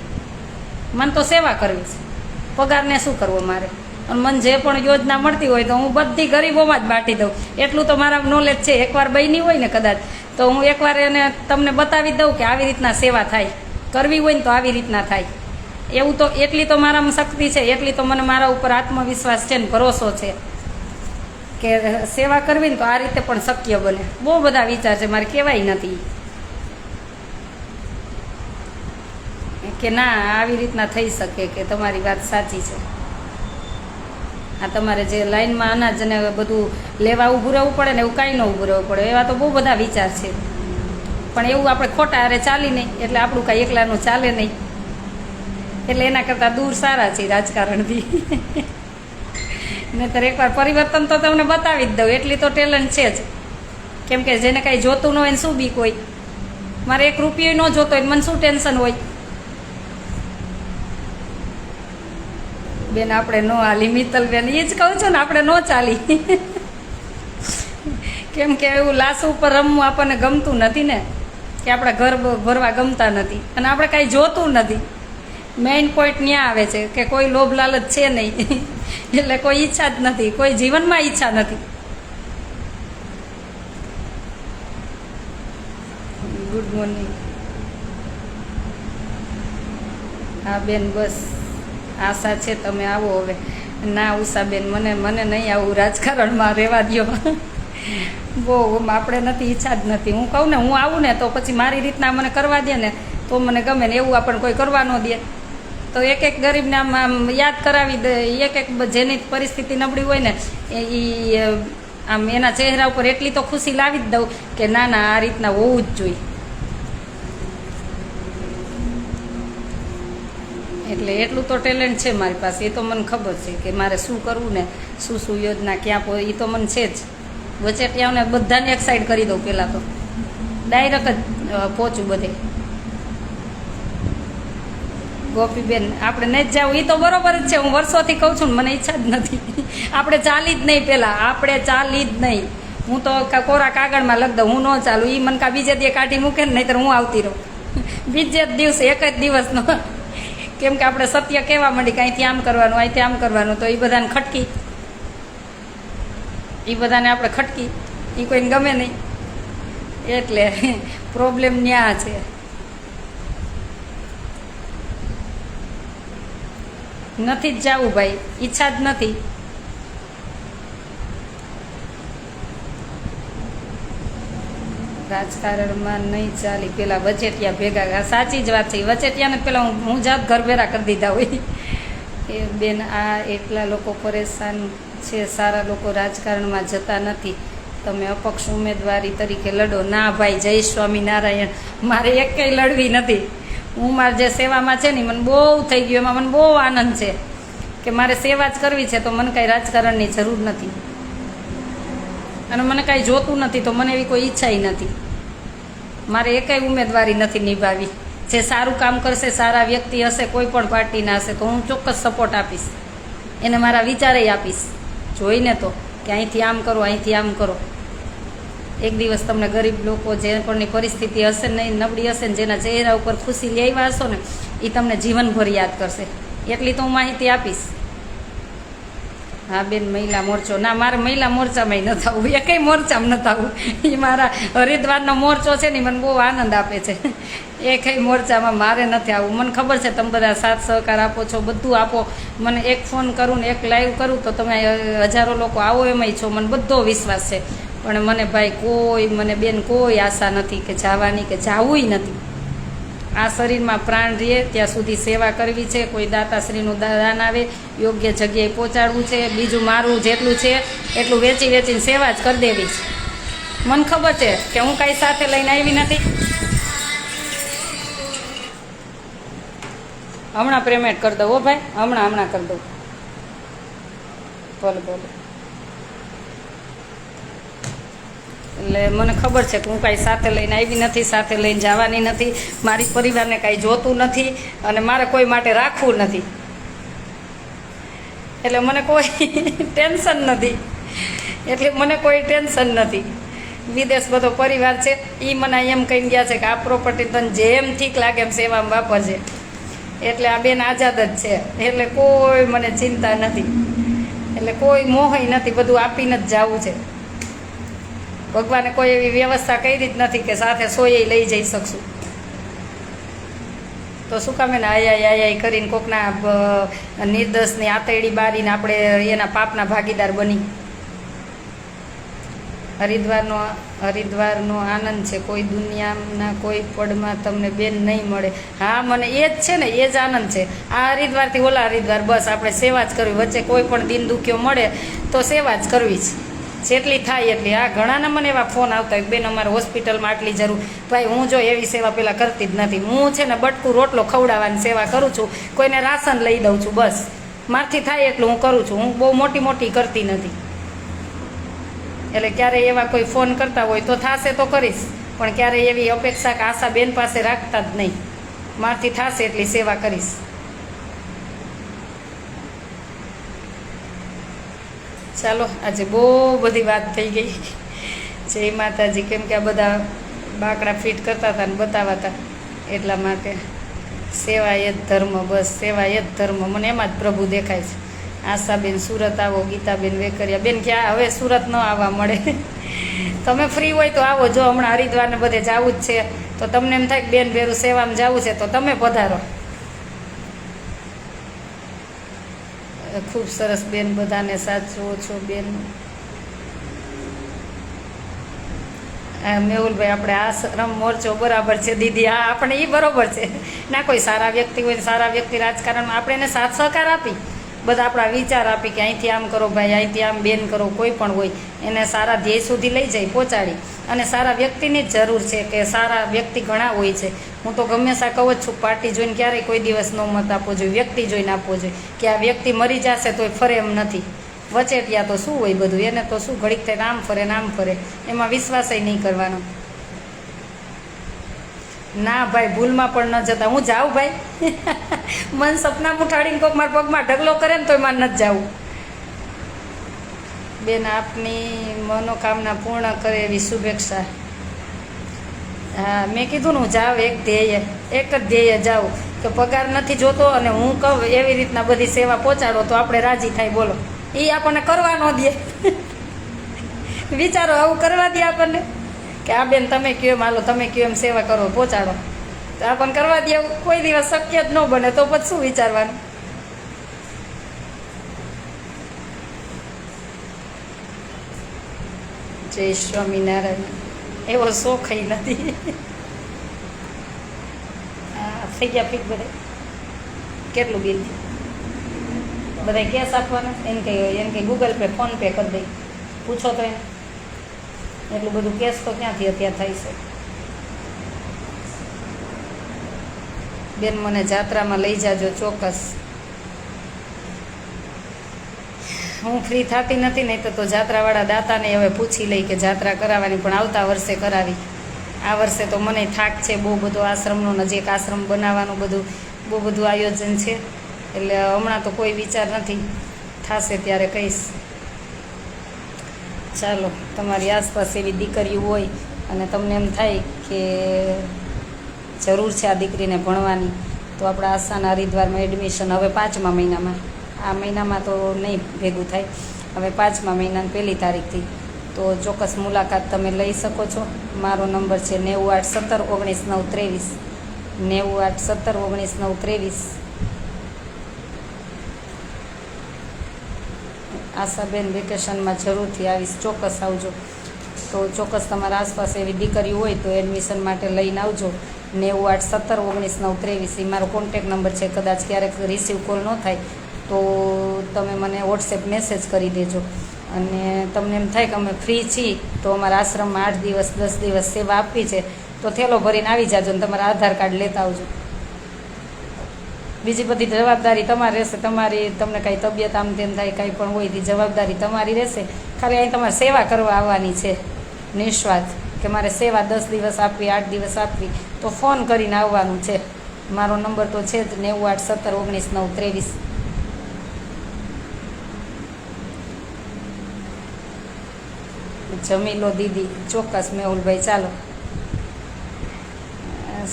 Speaker 1: મને તો સેવા કરવી છે, પગારને શું કરવો મારે. અને મને જે પણ યોજના મળતી હોય તો હું બધી ગરીબોમાં જ બાંટી દઉં. એટલું તો મારા નોલેજ છે. એકવાર બની હોય ને કદાચ તો હું એકવાર એને તમને બતાવી દઉં કે આવી રીતના સેવા થાય. કરવી હોય ને તો આવી રીતના થાય. એવું તો એટલી તો મારામાં શક્તિ છે, એટલી તો મને મારા ઉપર આત્મવિશ્વાસ છે ને ભરોસો છે કે સેવા કરવી ને તો આ રીતે પણ શક્ય બને. બહુ બધા વિચાર છે, મારે કહેવાય નથી કે ના આવી રીતના થઈ શકે, કે તમારી વાત સાચી છે. આ તમારે જે લાઈનમાં અનાજ ને બધું લેવા ઊભું રહેવું પડે ને એવું કાંઈ ન ઊભું રહેવું પડે, એવા તો બહુ બધા વિચાર છે. પણ એવું આપણે ખોટા અરે ચાલી નહીં, એટલે આપણું કાંઈ એકલાનું ચાલે નહીં. એટલે એના કરતાં દૂર સારા છે રાજકારણથી. નહીંતર એકવાર પરિવર્તન તો તમને બતાવી જ દઉં, એટલી તો ટેલેન્ટ છે જ. કેમ કે જેને કાંઈ જોતું ન હોય ને શું બીક હોય. મારે 1 રૂપિયો ન જોતો હોય મને શું ટેન્શન હોય. બેન આપણે ન હાલી, મિત્તલ બેન એ જ કહું છું ને, આપણે ન ચાલી. કેમ કે એવું લાશ ઉપર રમવું આપણને ગમતું નથી ને, કે આપણા ઘર ભરવા ગમતા નથી અને આપણે કાંઈ જોતું નથી. મેઇન પોઈન્ટ ત્યાં આવે છે કે કોઈ લોભ લાલચ છે નહીં, એટલે કોઈ ઈચ્છા જ નથી, કોઈ જીવનમાં ઈચ્છા નથી. Good morning. હા બેન, બસ આશા છે તમે આવો. હવે ના ઉષાબેન, મને નહીં આવું, રાજકારણમાં રહેવા દો. બહુ આપણે નથી, ઈચ્છા જ નથી. હું કહું ને હું આવું ને તો પછી મારી રીતના મને કરવા દે ને તો મને ગમે ને, એવું આપણને કોઈ કરવા ન દે તો એક ગરીબને આમ યાદ કરાવી દે. એક જેની પરિસ્થિતિ નબળી હોય ને એ આમ એના ચહેરા ઉપર એટલી તો ખુશી લાવી જ દઉં કે ના ના આ રીતના હોવું જ જોઈએ. એટલે એટલું તો ટેલેન્ટ છે મારી પાસે, એ તો મને ખબર છે કે મારે શું કરવું ને શું યોજના ક્યાં એ તો મને છે જ. વચેટિયાઓને બધાને એક સાઈડ કરી દઉં પહેલાં તો, ડાયરેક્ટ જ પહોંચું બધે. ગોપીબેન આપણે નહીં જ જવું એ તો બરોબર જ છે. હું વર્ષોથી કહું છું ને, મને ઈચ્છા જ નથી. આપણે ચાલી જ નહીં, પહેલાં આપણે ચાલી જ નહીં. હું તો કોરા કાગળમાં લખ દઉં, હું ન ચાલું. એ મને કાં બીજે દી કાઢી મૂકે ને, નહીંતર હું આવતી રહું બીજે જ દિવસે, એક જ દિવસનો. કેમ કે આપણે સત્ય કહેવા માંડી કે અહીંથી આમ કરવાનું, અહીંથી આમ કરવાનું, તો એ બધાને ખટકી, એ બધાને આપણે ખટકી, એ કોઈને ગમે નહીં. એટલે પ્રોબ્લેમ ન્યા છે. નથી જ જવું ભાઈ, ઈચ્છા જ નથી. રાજકારણમાં નહીં ચાલી પેલા વચેટિયા ભેગા. આ સાચી જ વાત છે. વચેટિયાને પેલા હું જાત ઘર ભેરા કરી દીધા હોય એ બેન. આ એટલા લોકો પરેશાન છે, સારા લોકો રાજકારણમાં જતા નથી. તમે અપક્ષ ઉમેદવારી તરીકે લડો. ના ભાઈ, જય સ્વામિનારાયણ. મારે એકેય લડવી નથી. હું મારે જે સેવામાં છે ને મને બહુ થઈ ગયું, એમાં મને બહુ આનંદ છે કે મારે સેવા જ કરવી છે. તો મને કાંઈ રાજકારણની જરૂર નથી અને મને કાંઈ જોતું નથી, તો મને એવી કોઈ ઈચ્છા નથી. મારે એકેય ઉમેદવારી નથી નિભાવી. જે સારું કામ કરશે, સારા વ્યક્તિ હશે, કોઈ પણ પાર્ટીના હશે, તો હું ચોક્કસ સપોર્ટ આપીશ એને. મારા વિચારે આપીશ જોઈને તો કે અહીંથી આમ કરો, અહીંથી આમ કરો. એક દિવસ તમને ગરીબ લોકો, જે પણની પરિસ્થિતિ હશે નહીં, નબળી હશે ને, જેના ચહેરા ઉપર ખુશી લઈ આવ્યા હશો ને, એ તમને જીવનભર યાદ કરશે. એટલી તો હું માહિતી આપીશ. હા બેન, મહિલા મોરચો. ના, મારે મહિલા મોરચામાં ન થવું, એકેય મોરચામાં ન થવું. એ મારા હરિદ્વારનો મોરચો છે ને, મને બહુ આનંદ આપે છે. એકેય મોરચામાં મારે નથી આવવું. મને ખબર છે તમે બધા સાથ સહકાર આપો છો, બધું આપો. મને એક ફોન કરું ને એક લાઈવ કરું તો તમે હજારો લોકો આવો એમાંય છો, મને બધો વિશ્વાસ છે. પણ મને ભાઈ કોઈ, મને બેન કોઈ આશા નથી કે જવાની, કે જાવુંય નથી. આ શરીરમાં પ્રાણ રહે ત્યાં સુધી સેવા કરવી છે. કોઈ દાતાશ્રીનું દાન આવે, યોગ્ય જગ્યાએ પહોંચાડવું છે. બીજું મારું જેટલું છે એટલું વેચી વેચીને સેવા જ કરી દેવી છે. મને ખબર છે કે હું કાંઈ સાથે લઈને આવી નથી. હમણાં પેમેન્ટ કરી દઉં હો ભાઈ, હમણાં કરી દઉં. ભલે ભલે. એટલે મને ખબર છે કે હું કાંઈ સાથે લઈને આવી નથી, સાથે લઈને જવાની નથી. મારી પરિવારને કાંઈ જોતું નથી અને મારે કોઈ માટે રાખવું નથી. એટલે મને કોઈ ટેન્શન નથી. એટલે મને કોઈ ટેન્શન નથી. વિદેશ બધો પરિવાર છે, એ મને એમ કહી ગયા છે કે આ પ્રોપર્ટી તને જેમ ઠીક લાગે એમ સેવામાં વાપરજે. એટલે આ બેન આઝાદ જ છે. એટલે કોઈ મને ચિંતા નથી, એટલે કોઈ મોહય નથી. બધું આપીને જ જવું છે. ભગવાને કોઈ એવી વ્યવસ્થા કરી જ નથી કે સાથે સોય લઈ જઈ શકશું. તો શું કામ એને આયા કરીને કોકના નિર્દોષની આતેડી બારીને આપણે એના પાપના ભાગીદાર બની. હરિદ્વારનો આનંદ છે, કોઈ દુનિયાના કોઈ પડમાં તમને બેન નહીં મળે. હા, મને એ જ છે ને, એ જ આનંદ છે. આ હરિદ્વારથી ઓલા હરિદ્વાર, બસ આપણે સેવા જ કરવી. વચ્ચે કોઈ પણ દિન દુખ્યો મળે તો સેવા જ કરવી છે, જેટલી થાય એટલી. આ ઘણાના મને એવા ફોન આવતા હોય, બેન અમારે હોસ્પિટલમાં આટલી જરૂર. ભાઈ, હું જો એવી સેવા પહેલાં કરતી જ નથી. હું છે ને બટકું રોટલો ખવડાવવાની સેવા કરું છું, કોઈને રાશન લઈ દઉં છું. બસ મારથી થાય એટલું હું કરું છું. હું બહુ મોટી કરતી નથી. એટલે ક્યારેય એવા કોઈ ફોન કરતા હોય તો થશે તો કરીશ, પણ ક્યારેય એવી અપેક્ષા કે આશા બેન પાસે રાખતા જ નહીં. મારથી થશે એટલી સેવા કરીશ. ચાલો, આજે બહુ બધી વાત થઈ ગઈ. જય માતાજી. કેમ કે આ બધા બાકડા ફિટ કરતા હતા ને બતાવતા, એટલા માટે. સેવા એ જ ધર્મ, બસ સેવા એ જ ધર્મ. મને એમાં જ પ્રભુ દેખાય છે. આશાબેન સુરત આવો, ગીતાબેન વેકરિયા બેન ક્યાં હવે સુરત ન આવવા મળે. તમે ફ્રી હોય તો આવો. જો હમણાં હરિદ્વારને બધે જવું જ છે તો તમને એમ થાય કે બેન ભેરું સેવામાં જવું છે તો તમે પધારો. ખૂબ સરસ બેન, બધાને સાચવો છો બેન. મેહુલભાઈ, આપણે આશ્રમ મોરચો બરાબર છે દીદી. હા, આપણે એ બરાબર છે. ના, કોઈ સારા વ્યક્તિ હોય, સારા વ્યક્તિ રાજકારણમાં આપણે એને સાથ સહકાર આપી, બધા આપણા વિચાર આપી કે અહીંથી આમ કરો ભાઈ, અહીંથી આમ બેન કરો, કોઈ પણ હોય એને સારા ધ્યેય સુધી લઈ જાય, પહોંચાડી. અને સારા વ્યક્તિની જ જરૂર છે કે સારા વ્યક્તિ ઘણા હોય છે. હું તો હંમેશા કહું જ છું, પાર્ટી જોઈને ક્યારેય કોઈ દિવસ નો મત આપવો જોઈએ, વ્યક્તિ જોઈને આપવો જોઈએ. કે આ વ્યક્તિ મરી જશે તોય ફરે એમ નથી. વચેટિયા તો શું હોય બધું, એને તો શું ઘડીક થઈને આમ ફરે ને આમ ફરે, એમાં વિશ્વાસય નહીં કરવાનો. ના ભાઈ, ભૂલમાં પણ ન જતા. હું જાઉં ભાઈ, મન સપના ઉઠાડીને કોઈક મારા પગમાં ઢગલો કરે ને તોય મારે નથી જવું. બેન, આપની મનોકામના પૂર્ણ કરે એવી શુભેચ્છા. હા, મેં કીધું ને હું જાઉં એક જ ધ્યેય જાઉં કે પગાર નથી જોતો, અને હું કહું એવી રીતના બધી સેવા પહોંચાડો તો આપણે રાજી થાય. બોલો, એ આપણને કરવા ન દે. વિચારો, આવું કરવા દે આપણને કે આ બેન તમે કયો એમ હાલો, તમે કયો એમ સેવા કરો, પહોંચાડો, તો આપણને કરવા દે. કોઈ દિવસ શક્ય જ ન બને તો પછી શું વિચારવાનું. જય સ્વામિનારાયણ. એવો શોખ નથી. થઈ ગયા ફીક બધે? કેટલું બિલ છે? બધા કેશ આપવાના? એને કંઈ ગૂગલ પે ફોન પે કરી દઈ, પૂછો તો એને. એટલું બધું કેશ તો ક્યાંથી અત્યારે થાય છે? બેન મને જાત્રામાં લઈ જાજો ચોક્કસ. હું ફ્રી થતી નથી, નહીં તો જાત્રાવાળા દાતાને હવે પૂછી લઈ કે જાત્રા કરાવવાની, પણ આવતા વર્ષે કરાવી. આ વર્ષે તો મને થાક છે બહુ બધો, આશ્રમનો નજીક આશ્રમ બનાવવાનું બહુ બધું આયોજન છે, એટલે હમણાં તો કોઈ વિચાર નથી, થશે ત્યારે કહીશ. ચાલો, તમારી આસપાસ એવી દીકરીઓ હોય અને તમને એમ થાય કે જરૂર છે આ દીકરીને ભણવાની, તો આપણા આસ્થાના હરિદ્વારમાં એડમિશન હવે 5મા મહિનામાં, આ મહિનામાં તો નહીં ભેગું થાય, હવે 5મા મહિનાની 1લી તારીખથી, તો ચોક્કસ મુલાકાત તમે લઈ શકો છો. મારો નંબર છે 981719 923 આશાબેન વેકેશનમાં જરૂરથી આવીશ, ચોક્કસ આવજો. તો ચોક્કસ તમારા આસપાસ એવી દીકરી હોય તો એડમિશન માટે લઈને આવજો. 981719 એ મારો કોન્ટેક નંબર છે. કદાચ ક્યારેક રિસીવ કોલ ન થાય તો તમે મને વોટ્સએપ મેસેજ કરી દેજો. અને તમને એમ થાય કે અમે ફ્રી છીએ તો અમારા આશ્રમમાં 8 દિવસ 10 દિવસ સેવા આપવી છે, તો થેલો ભરીને આવી જાજો ને તમારા આધાર કાર્ડ લેતા આવજો. બીજી બધી જવાબદારી તમારી રહેશે. તમને કાંઈ તબિયત આમ તેમ થાય, કાંઈ પણ હોય તે જવાબદારી તમારી રહેશે. ખાલી અહીં તમારે સેવા કરવા આવવાની છે નિસ્વાર્થ, કે મારે સેવા 10 દિવસ આપવી 8 દિવસ આપવી, તો ફોન કરીને આવવાનું છે. મારો નંબર તો છે જ 981719 923. જમી લો દીદી, ચોક્કસ મેહુલભાઈ. ચાલો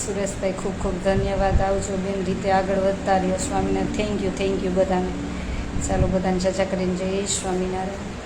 Speaker 1: સુરેશભાઈ, ખૂબ ખૂબ ધન્યવાદ. આવજો બેન, રીતે આગળ વધતા રહ્યો. સ્વામિનારાયણ. થેન્ક યુ બધાને. ચાલો, બધાને ચર્ચા કરીને જઈએ. સ્વામિનારાયણ.